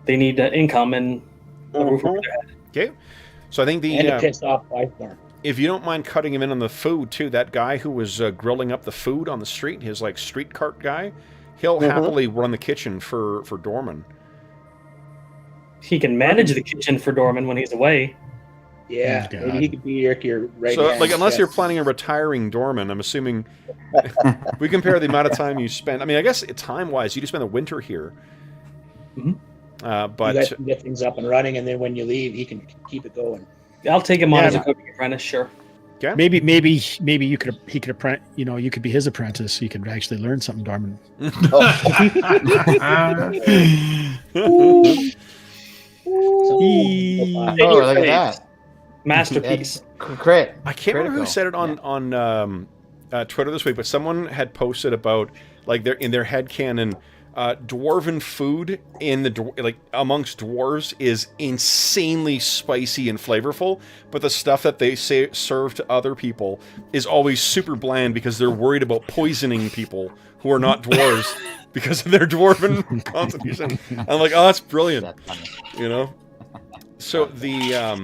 need income and a roof over their head. Okay, so I think And to piss off Weismar. if you don't mind cutting him in on the food too, that guy who was grilling up the food on the street, his like street cart guy, he'll happily run the kitchen for Dorman. He can manage the kitchen for Dorman when he's away. Yeah, God. maybe he could be your right So, hand. like, unless yes. you're planning on retiring Dorman, I'm assuming we compare the amount of time you spend. I mean, I guess time-wise, you just spend the winter here. Mhm. But you guys can get things up and running, and then when you leave, he can keep it going. I'll take him on Yeah, as a no. cooking apprentice, sure. Maybe you could you could be his apprentice. So you could actually learn something, Dorman. Oh, look at that. Masterpiece. Crit. I can't remember who Critical. said it on Twitter this week, but someone had posted about like in their headcanon, dwarven food in the amongst dwarves is insanely spicy and flavorful, but the stuff that they serve to other people is always super bland because they're worried about poisoning people who are not dwarves because of their dwarven constitution. I'm like, oh, that's brilliant, That's funny. you know. So the I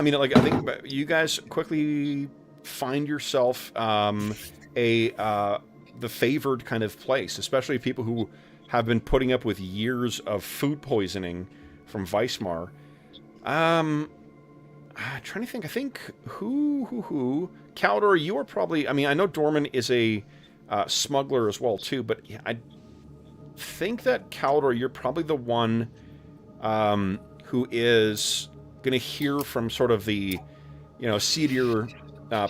mean, like, I think you guys quickly find yourself the favored kind of place, especially people who have been putting up with years of food poisoning from Weismar. I'm trying to think. I think who Caldor, you are probably. I mean, I know Dorman is a smuggler as well too, but I think that Caldor, you're probably the one who is going to hear from sort of the, seedier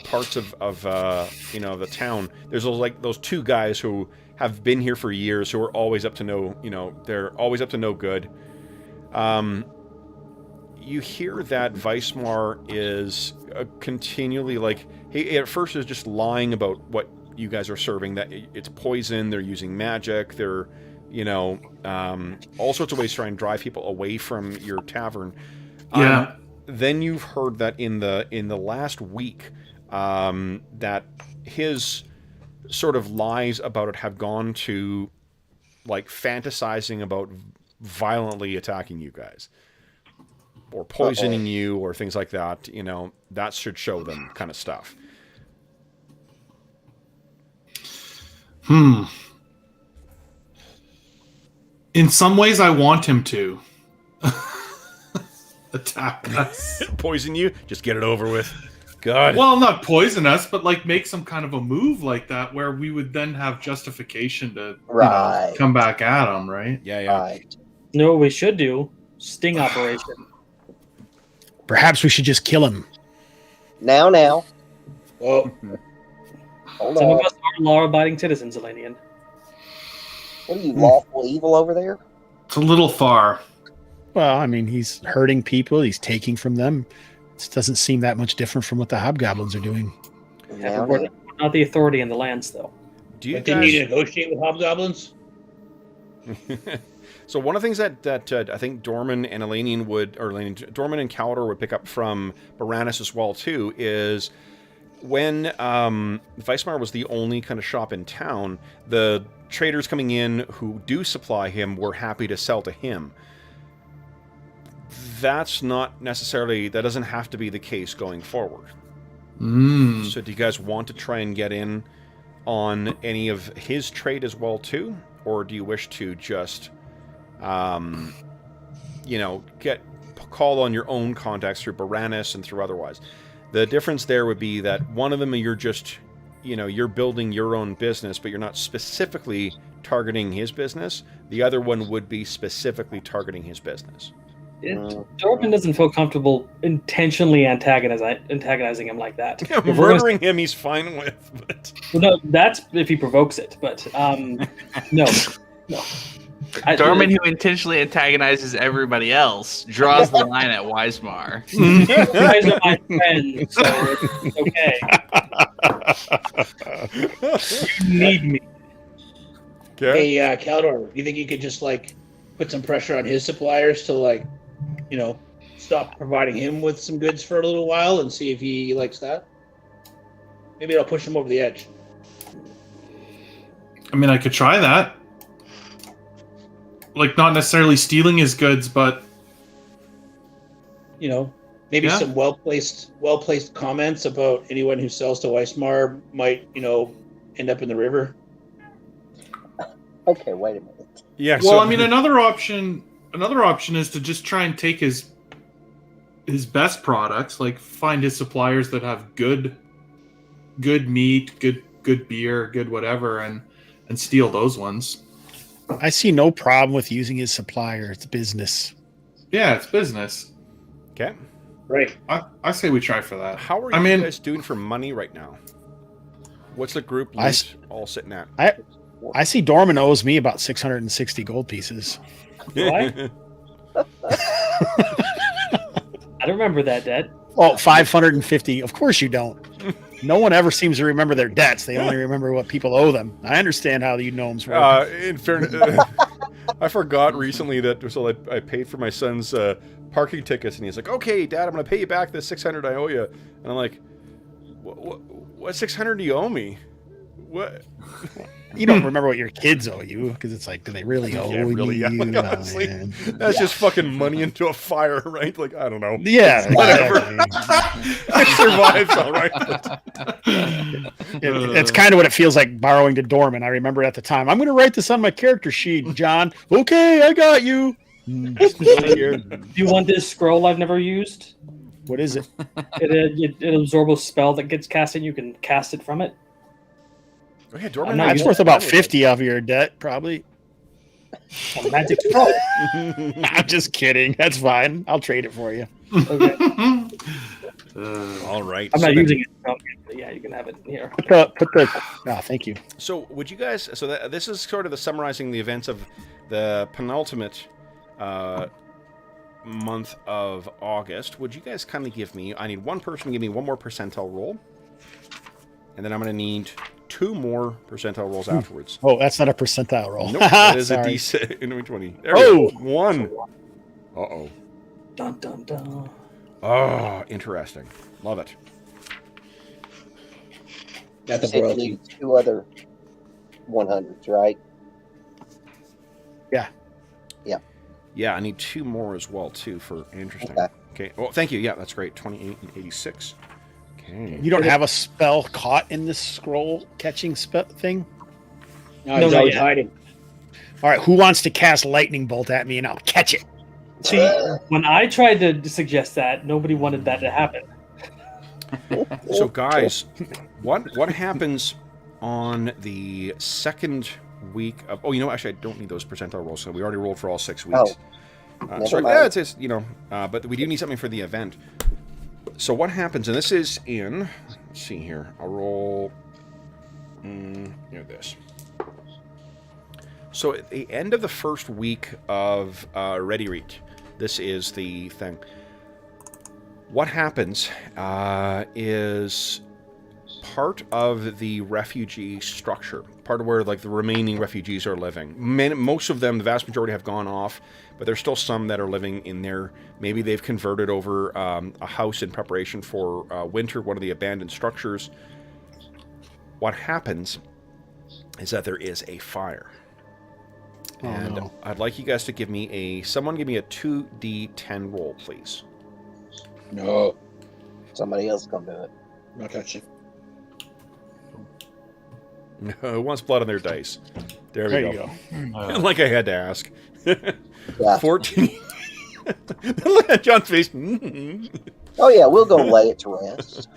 parts of the town. There's those two guys who have been here for years who are always up to they're always up to no good. You hear that Weismar is continually he at first is just lying about what you guys are serving, that it's poison, they're using magic, they're all sorts of ways to try and drive people away from your tavern. Yeah. Then you've heard that in the last week, that his sort of lies about it have gone to fantasizing about violently attacking you guys or poisoning you or things like that. That should show them kind of stuff. In some ways, I want him to attack us. Poison you? Just get it over with. God. Well, not poison us, but make some kind of a move like that where we would then have justification to Right. come back at him, right? Yeah. Right. You know what we should do? Sting operation. Perhaps we should just kill him. Now. Oh, Hold Some of on. us are law-abiding citizens, Elanion. What are you, lawful evil over there? It's a little far. Well, I mean, he's hurting people. He's taking from them. It doesn't seem that much different from what the hobgoblins are doing. Yeah, we're not the authority in the lands, though. Do you but didn't you guys... negotiate with hobgoblins? So one of the things that I think Dorman and Elanion Dorman and Caldor would pick up from Baranus as well too is when Weismar was the only kind of shop in town, the traders coming in who do supply him were happy to sell to him. that's not necessarily, that doesn't have to be the case going forward. So do you guys want to try and get in on any of his trade as well too? Or do you wish to just, you know, call on your own contacts through Baranus and through otherwise? The difference there would be that one of them you're just, you know, you're building your own business, but you're not specifically targeting his business. The other one would be specifically targeting his business. Dorman doesn't feel comfortable intentionally antagonizing him like that. Yeah, murdering him he's fine with, but... Well, no, that's if he provokes it, but no. Dorman, who intentionally antagonizes everybody else, draws the line at Weismar. You guys are my friends, so it's okay. You need me. Okay. Hey, Caldor, you think you could just like put some pressure on his suppliers to like, you know, stop providing him with some goods for a little while and see if he likes that? Maybe it'll push him over the edge. I mean, I could try that. Like, not necessarily stealing his goods, but You know, maybe some well-placed comments about anyone who sells to Weismar might, you know, end up in the river. Okay, wait a minute. Yeah. well, I mean, another option is to just try and take his best products, like find his suppliers that have good meat, good beer, good whatever, and steal those ones. I see no problem with using his supplier. It's business. Yeah, it's business. Okay. Right. I say we try for that. How are you guys doing for money right now? What's the group loot all sitting at? I see Dorman owes me about 660 gold pieces. Do I? I don't remember that debt. Oh, 550. Of course you don't. No one ever seems to remember their debts. They only remember what people owe them. I understand how you gnomes work. In fairness, I forgot recently that I paid for my son's parking tickets, and he's like, "Okay, Dad, I'm going to pay you back the 600 I owe you." And I'm like, "What 600 do you owe me? What?" You don't remember what your kids owe you because it's like, do they really owe you? Really, honestly, that's just fucking money into a fire, right? Like, I don't know. Yeah, whatever. Exactly. It survives, all right. It's kind of what it feels like borrowing to Dorman. I remember at the time, I'm going to write this on my character sheet, John. Okay, I got you. Do you want this scroll I've never used? What is it? It absorbs a spell that gets cast and you can cast it from it. Okay, Dorman, that's worth about 50 of your debt, probably. A magic scroll. I'm just kidding. That's fine. I'll trade it for you. Okay. all right. I'm not using it. But yeah, you can have it here. Thank you. So, would you guys? So this is sort of the summarizing the events of the penultimate month of August. Would you guys kindly give me? I need one person to give me one more percentile roll, and then I'm going to need 2 more percentile rolls afterwards. Oh, that's not a percentile roll. Nope, that is a D6 in 20. There we go. 1. Uh-oh. Dun, dun, dun. Oh, interesting. Love it. That's You need 2 other 100s, right? Yeah. Yeah, I need 2 more as well, too, for interesting. Okay. Well, thank you. Yeah, that's great. 28 and 86. Okay. You don't have a spell caught in this scroll catching thing? No, he's always hiding. All right, who wants to cast lightning bolt at me and I'll catch it? See, when I tried to suggest that, nobody wanted that to happen. So, guys, what happens on the second week of... Oh, you know, actually, I don't need those percentile rolls, so we already rolled for all 6 weeks. Sorry, yeah, it's you know, but we do need something for the event. So what happens, and this is in... Let's see here. I'll roll... this. So at the end of the first week of Ready Read, this is the thing. What happens is part of the refugee structure, part of where like the remaining refugees are living. Most of them, the vast majority, have gone off, but there's still some that are living in there. Maybe they've converted over a house in preparation for winter, one of the abandoned structures. What happens is that there is a fire. And no. I'd like you guys to give me someone give me a 2d10 roll, please. No, Somebody else come do it. not touching. Who wants blood on their dice? There we There go. you go. Like I had to ask. Yeah. 14. Look at John's face. Mhm. Oh yeah, we'll go lay it to rest.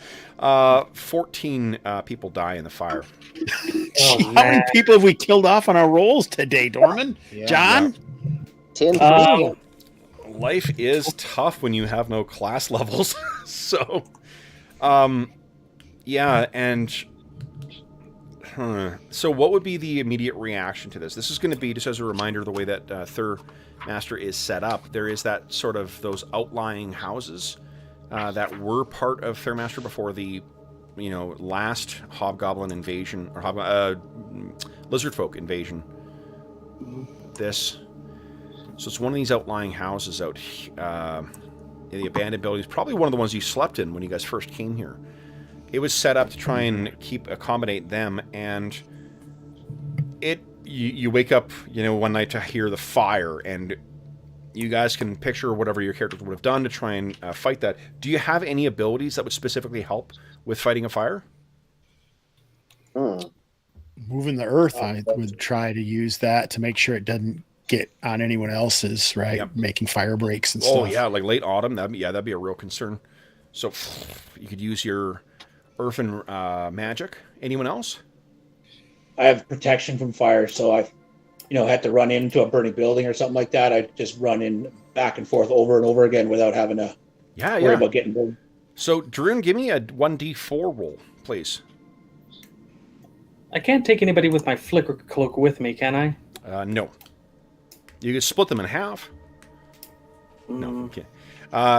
14 people die in the fire. Oh, How many man. people have we killed off on our rolls today, Dorman? Yeah. John? 10 Um, Life is tough when you have no class levels. So, yeah, and so what would be the immediate reaction to this? This is going to be, just as a reminder, the way that Thur Master is set up. There is that sort of those outlying houses that were part of Thur Master before the, last Hobgoblin invasion or Lizard Folk invasion. So it's one of these outlying houses out in the abandoned buildings, probably one of the ones you slept in when you guys first came here. It was set up to try and accommodate them, and you wake up, one night to hear the fire, and you guys can picture whatever your characters would have done to try and fight that. Do you have any abilities that would specifically help with fighting a fire? Moving the earth, I would try to use that to make sure it doesn't get on anyone else's, right? Yep. Making fire breaks and stuff. Oh yeah, like late autumn. That'd be a real concern. So you could use your earth and magic. Anyone else? I have protection from fire, so I, had to run into a burning building or something like that. I just run in back and forth over and over again without having to worry about getting burned. So Druin, give me a 1d4 roll, please. I can't take anybody with my flicker cloak with me, can I? No. You could split them in half. No, okay.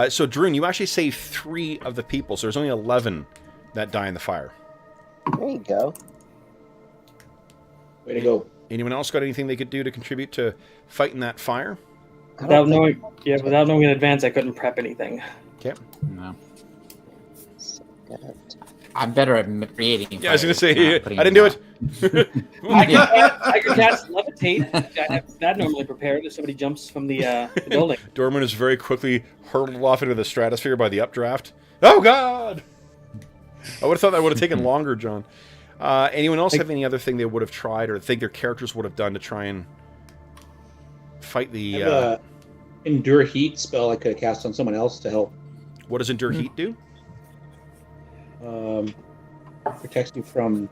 So Druin, you actually save 3 of the people, so there's only 11 that die in the fire. There you go. Way to go. Anyone else got anything they could do to contribute to fighting that fire? Without knowing in advance, I couldn't prep anything. Okay. No. I'm better at creating. Yeah, I was going to fires, say, not putting I didn't them do it. I could cast levitate. I have that normally prepared if somebody jumps from the building. Dorman is very quickly hurtled off into the stratosphere by the updraft. Oh, God! I would have thought that would have taken longer, John. Anyone else have any other thing they would have tried or think their characters would have done to try and fight the... I have a Endure Heat spell I could have cast on someone else to help. What does Endure Heat do? Protects you from...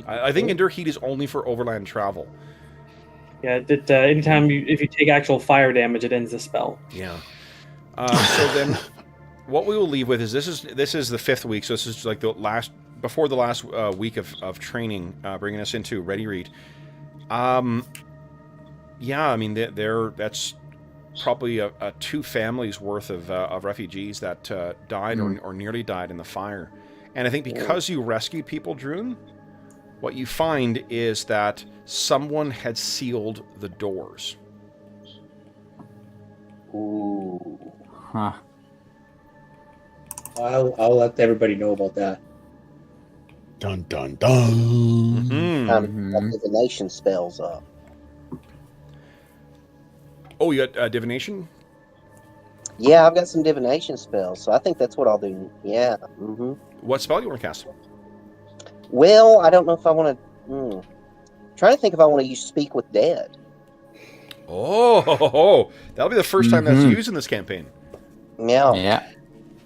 I think Endure Heat is only for overland travel. Yeah, anytime if you take actual fire damage, it ends the spell. Yeah. So then, what we will leave with is this is the 5th week. So this is like before the last week of training, bringing us into Ready Read. Yeah, I mean that's probably a 2 families worth of refugees that died or nearly died in the fire. And I think because you rescued people, Druin, what you find is that someone had sealed the doors. Ooh. Huh. I'll let everybody know about that. Dun, dun, dun. Mm-hmm. Time to get the divination spells up. Oh, you got divination? Yeah, I've got some divination spells, so I think that's what I'll do. Yeah. Mm-hmm. What spell you want to cast? Well, I don't know if I want to... Trying to think if I want to use Speak with Dead. Oh, that'll be the first time that's used in this campaign. Yeah. Yeah.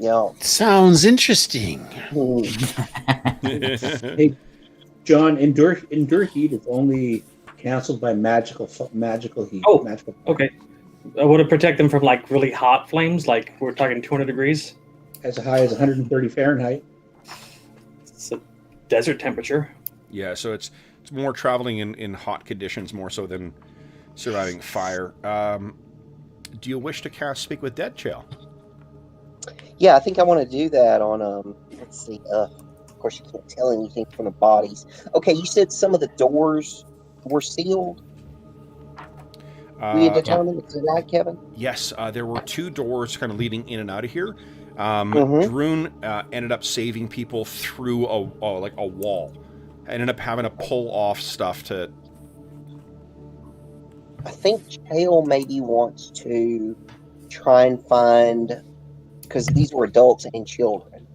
Yeah. Sounds interesting. Hey, John, Endure Heat is only canceled by magical heat. Oh. Magical. Okay. Would it protect them from like really hot flames? Like we're talking 200 degrees? As high as 130 Fahrenheit. It's a desert temperature. Yeah, so it's more traveling in hot conditions more so than surviving fire. Do you wish to cast Speak with Dead, Chael? Yeah, I think I want to do that on, let's see, of course you can't tell anything from the bodies. Okay, you said some of the doors were sealed? We had determined, is that right, Kevin? Yes, there were 2 doors kind of leading in and out of here. Mhm. Druin ended up saving people through a wall. Ended up having to pull off stuff to I think Chael maybe wants to try and find, because these were adults and children.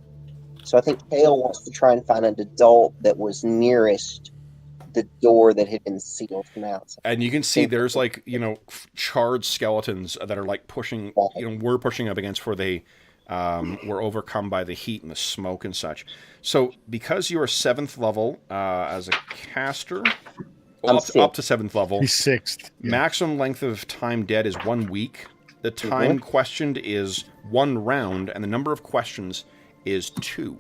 So I think Chael wants to try and find an adult that was nearest the door that had been sealed from outside. And you can see there's like, charred skeletons that are like pushing, we're pushing up against where they were overcome by the heat and the smoke and such. So because you are 7th level as a caster, up to 7th level. He's 6th. Yeah. Maximum length of time dead is 1 week. The time questioned is 1 round, and the number of questions is 2.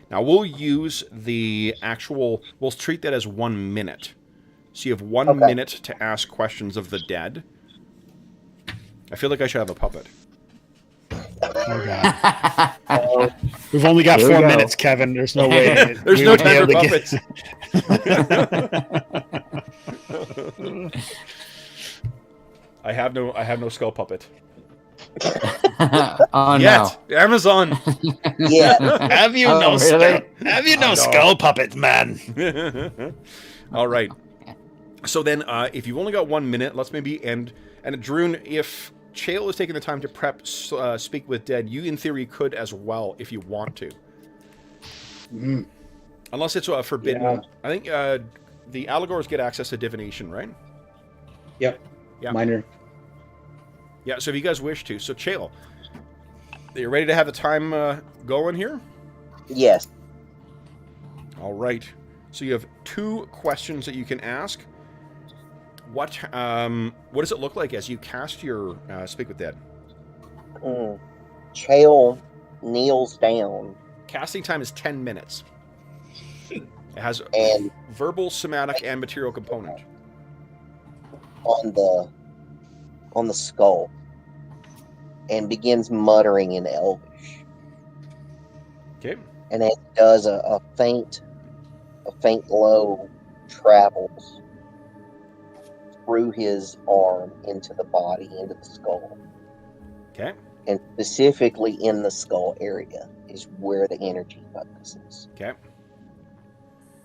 Now, we'll use we'll treat that as 1 minute. So you have 1 minute to ask questions of the dead. I feel like I should have a puppet. Oh, God. We've only got 4 minutes, Kevin. There's no way. There's no time for puppets. I have no skull puppet. Oh Yet. No, Amazon. Yeah. Have you skull puppets, man? All right. So then, if you've only got 1 minute, let's maybe end. And Druin, if Chael is taking the time to prep Speak with Dead, you in theory could as well if you want to. Unless it's forbidden. Yeah. I think the Allegors get access to divination, right? Yep. Yeah. Minor. Yeah, so if you guys wish to. So, Chael, are you ready to have the time going here? Yes. All right. So you have 2 questions that you can ask. What does it look like as you cast your Speak with Dead? Chael kneels down. Casting time is 10 minutes. It has a verbal, somatic, and material component. On the skull, and begins muttering in Elvish. Okay. And it does a faint glow travels through his arm into the body, into the skull. Okay. And specifically in the skull area is where the energy focuses. Okay.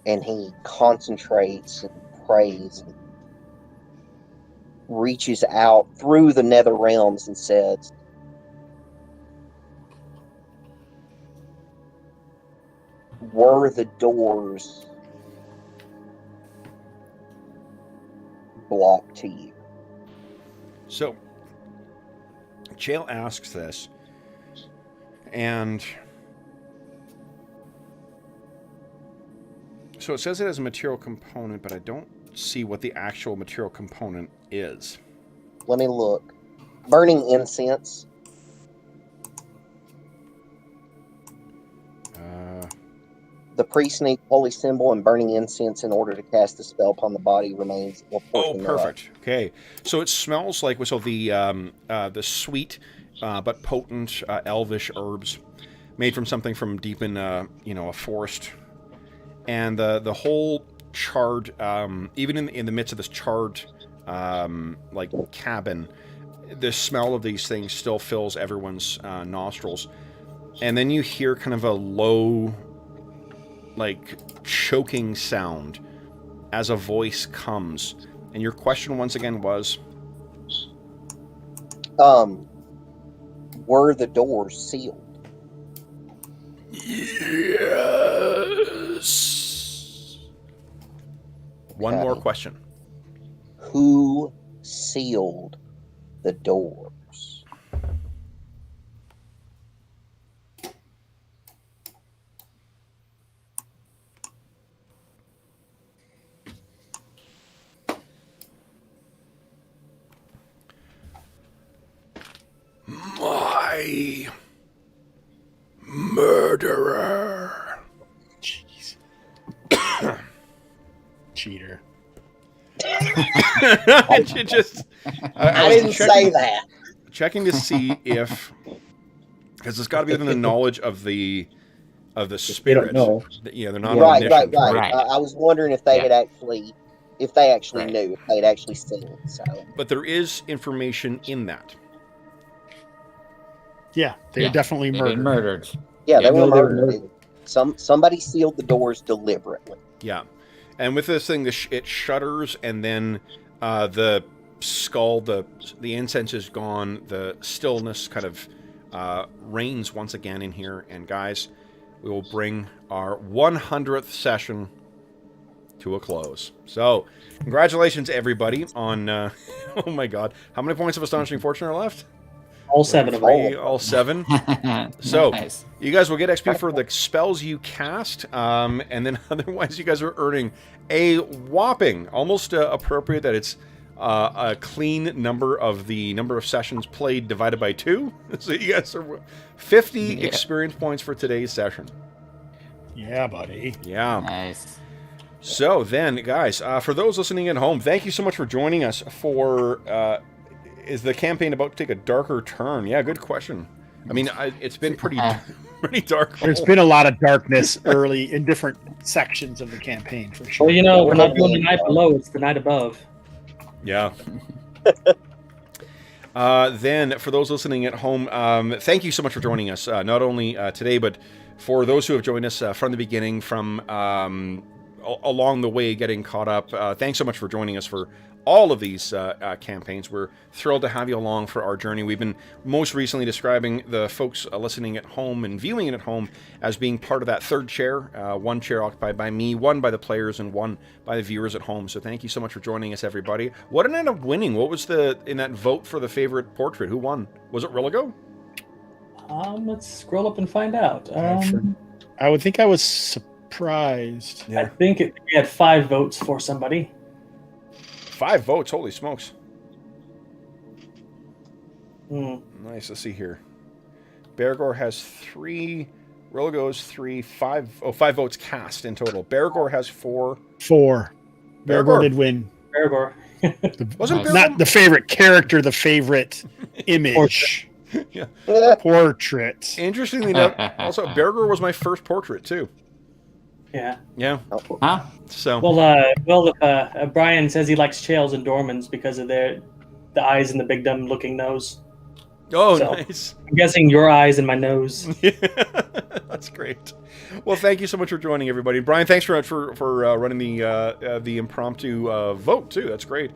And he concentrates and prays and reaches out through the nether realms and says, were the doors blocked to you? So, Chael asks this, and so it says it has a material component, but I don't see what the actual material component is. Let me look. Burning incense. The priest needs holy symbol and burning incense in order to cast the spell upon the body remains. Oh, perfect. Okay, so it smells like the sweet but potent elvish herbs made from something from deep in a forest, and the whole charred, even in the midst of this charred cabin, the smell of these things still fills everyone's nostrils. And then you hear kind of a low, choking sound as a voice comes. And your question once again was, were the doors sealed? Yes. One more question. Who sealed the doors? My murderer. Jeez. Cheater. I didn't say that. Checking to see if, because it's got to be within the knowledge of the spirit. They don't know. Yeah, they're not Right. Right. I was wondering if they had actually, knew, if they had actually seen it. So, but there is information in that. Yeah, they're definitely murdered. Yeah, they were murdered. Somebody sealed the doors deliberately. Yeah, and with this thing, it shudders, and then the skull, the incense is gone, the stillness kind of reigns once again in here. And guys, we will bring our 100th session to a close. So, congratulations everybody on, oh my god, how many points of Astonishing Fortune are left? All 7 of them. All 7. So, Nice. you guys will get XP for the spells you cast, and then otherwise you guys are earning a whopping, almost appropriate that it's a clean number of the number of sessions played divided by 2. So you guys are 50 experience points for today's session. Yeah, buddy. Yeah. Nice. So then, guys, for those listening at home, thank you so much for joining us for... is the campaign about to take a darker turn? Yeah, good question. I mean, it's been pretty dark. There's been a lot of darkness early in different sections of the campaign, for sure. Well, you know, we're not doing the night below, it's the night above. Yeah. Then, for those listening at home, thank you so much for joining us, not only today, but for those who have joined us from the beginning, from along the way, getting caught up. Thanks so much for joining us for all of these campaigns. We're thrilled to have you along for our journey. We've been most recently describing the folks listening at home and viewing it at home as being part of that third chair, one chair occupied by me, one by the players, and one by the viewers at home. So thank you so much for joining us, everybody. What ended up winning? What was in that vote for the favorite portrait? Who won? Was it Rilligo? Let's scroll up and find out. I would think I was surprised. I think we had 5 votes for somebody. 5 votes, holy smokes. Nice, let's see here. Bergour has 3, Rilligo has 3, 5 votes cast in total. Bergour has 4. 4. Bergour did win. Bergour. Wasn't Bergour... Not the favorite character, the favorite image. Yeah. Portrait. Interestingly enough, also, Bergour was my first portrait, too. Yeah. Yeah. Huh? So. Well, Brian says he likes Chaels and Dormans because of the eyes and the big dumb looking nose. Oh, so, nice. I'm guessing your eyes and my nose. That's great. Well, thank you so much for joining, everybody. Brian, thanks for running the impromptu vote too. That's great.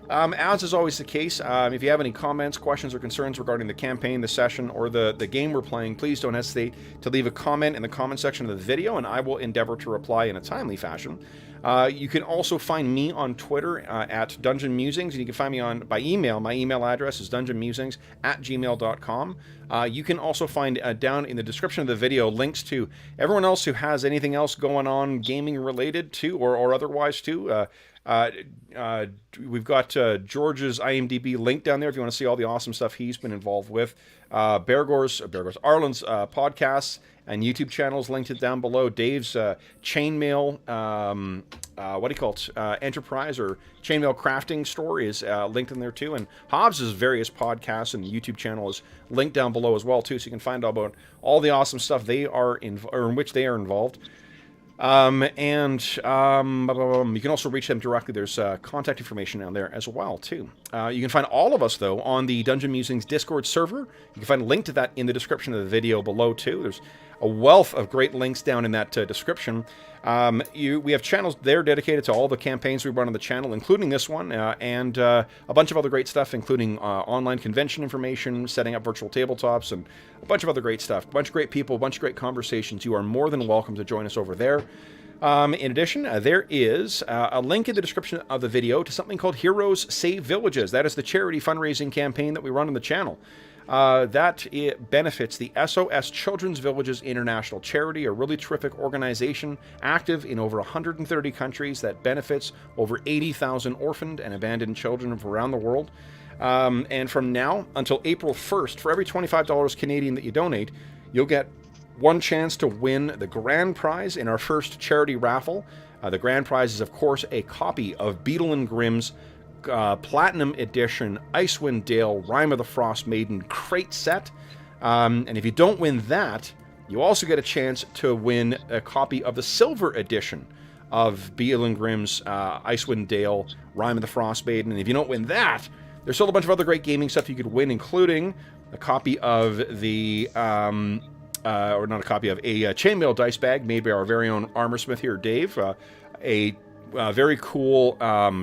As is always the case, if you have any comments, questions, or concerns regarding the campaign, the session, or the game we're playing, please don't hesitate to leave a comment in the comment section of the video, and I will endeavor to reply in a timely fashion. You can also find me on Twitter at Dungeon Musings, and you can find me by email. My email address is dungeonmusings@gmail.com. You can also find down in the description of the video links to everyone else who has anything else going on gaming related to or otherwise to. We've got George's IMDb link down there if you want to see all the awesome stuff he's been involved with. Arlen's podcasts and YouTube channels linked down below. Dave's chainmail, enterprise or chainmail crafting store is linked in there too. And Hobbs' various podcasts and YouTube channel is linked down below as well too, so you can find out about all the awesome stuff they are in which they are involved. You can also reach them directly. There's contact information down there as well, too. You can find all of us, though, on the Dungeon Musings Discord server. You can find a link to that in the description of the video below, too. There's a wealth of great links down in that description. We have channels there dedicated to all the campaigns we run on the channel, including this one, and a bunch of other great stuff, including online convention information, setting up virtual tabletops, and a bunch of other great stuff. A bunch of great people, a bunch of great conversations. You are more than welcome to join us over there. In addition, there is a link in the description of the video to something called Heroes Save Villages. That is the charity fundraising campaign that we run on the channel. It benefits the SOS Children's Villages International Charity, a really terrific organization active in over 130 countries that benefits over 80,000 orphaned and abandoned children from around the world. And from now until April 1st, for every $25 Canadian that you donate, you'll get one chance to win the grand prize in our first charity raffle. The grand prize is, of course, a copy of Beetle and Grimm's Platinum Edition Icewind Dale Rime of the Frost Maiden crate set. And if you don't win that, you also get a chance to win a copy of the Silver Edition of Beetle and Grimm's Icewind Dale Rime of the Frost Maiden. And if you don't win that, there's still a bunch of other great gaming stuff you could win, including a copy of the... or not a copy of, a chainmail dice bag made by our very own armorsmith here, Dave. A very cool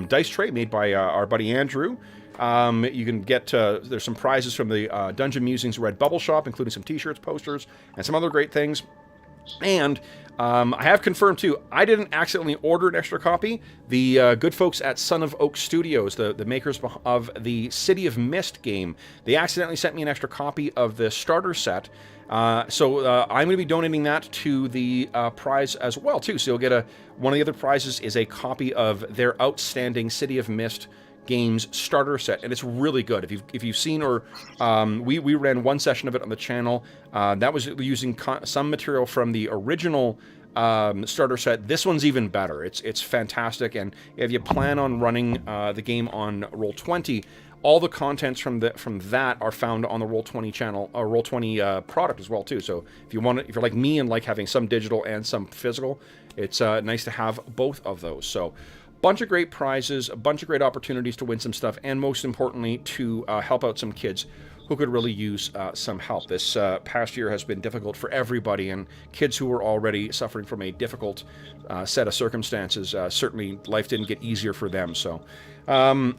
dice tray made by our buddy Andrew. You can get, there's some prizes from the Dungeon Musings Red Bubble Shop, including some t-shirts, posters, and some other great things. And I have confirmed, too, I didn't accidentally order an extra copy. The good folks at Son of Oak Studios, the makers of the City of Mist game, they accidentally sent me an extra copy of the starter set. So I'm going to be donating that to the prize as well, too. So you'll get one of the other prizes is a copy of their outstanding City of Mist games starter set, and it's really good. If you've seen, or we ran one session of it on the channel, that was using some material from the original starter set. This one's even better. It's fantastic, and if you plan on running the game on Roll20, all the contents from that are found on the Roll20 channel, or Roll20 product as well too. So if you're like me and like having some digital and some physical, it's nice to have both of those. So bunch of great prizes, a bunch of great opportunities to win some stuff, and most importantly, to help out some kids who could really use some help. This past year has been difficult for everybody, and kids who were already suffering from a difficult set of circumstances, certainly life didn't get easier for them. So, and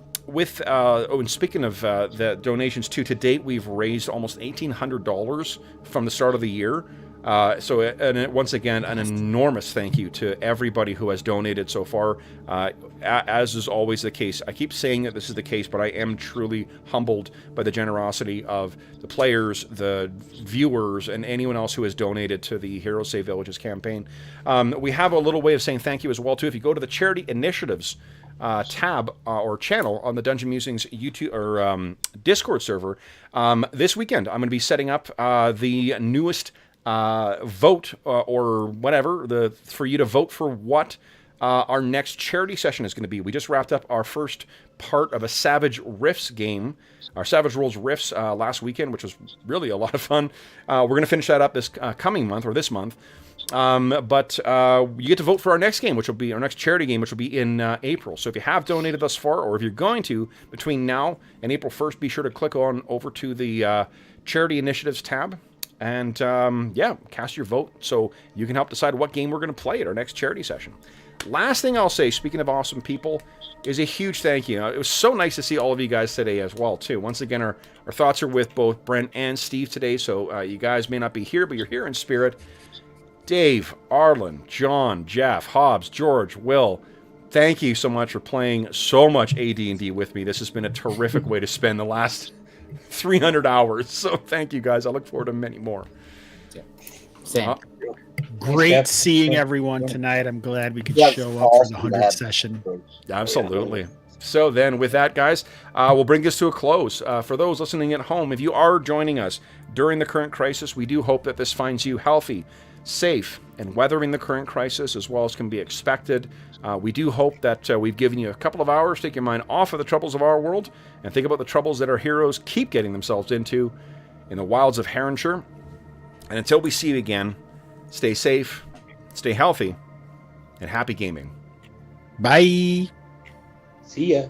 speaking of the donations too, to date we've raised almost $1,800 from the start of the year. Once again, an enormous thank you to everybody who has donated so far. As is always the case, I keep saying that this is the case, but I am truly humbled by the generosity of the players, the viewers, and anyone else who has donated to the Heroes Save Villages campaign. We have a little way of saying thank you as well, too. If you go to the Charity Initiatives tab or channel on the Dungeon Musings YouTube or Discord server, this weekend I'm going to be setting up the newest vote or whatever for you to vote for what our next charity session is going to be. We just wrapped up our first part of a Savage Rifts game, our Savage Rolls Rifts last weekend, which was really a lot of fun. We're going to finish that up this coming month, or this month. But you get to vote for our next game, which will be our next charity game, which will be in April. So if you have donated thus far, or if you're going to between now and April 1st, be sure to click on over to the Charity Initiatives tab. And cast your vote so you can help decide what game we're going to play at our next charity session. Last thing I'll say, speaking of awesome people, is a huge thank you. It was so nice to see all of you guys today as well, too. Once again, our thoughts are with both Brent and Steve today, so you guys may not be here, but you're here in spirit. Dave, Arlen, John, Jeff, Hobbs, George, Will, thank you so much for playing so much AD&D with me. This has been a terrific way to spend the last 300 hours. So thank you guys. I look forward to many more. Same. Great seeing everyone tonight. I'm glad we could show up for the 100th session. Absolutely. So then with that, guys, we'll bring this to a close. For those listening at home, if you are joining us during the current crisis, we do hope that this finds you healthy, safe, and weathering the current crisis as well as can be expected. We do hope that we've given you a couple of hours to take your mind off of the troubles of our world and think about the troubles that our heroes keep getting themselves into in the wilds of Heronshire. And until we see you again, stay safe, stay healthy, and happy gaming. Bye. See ya.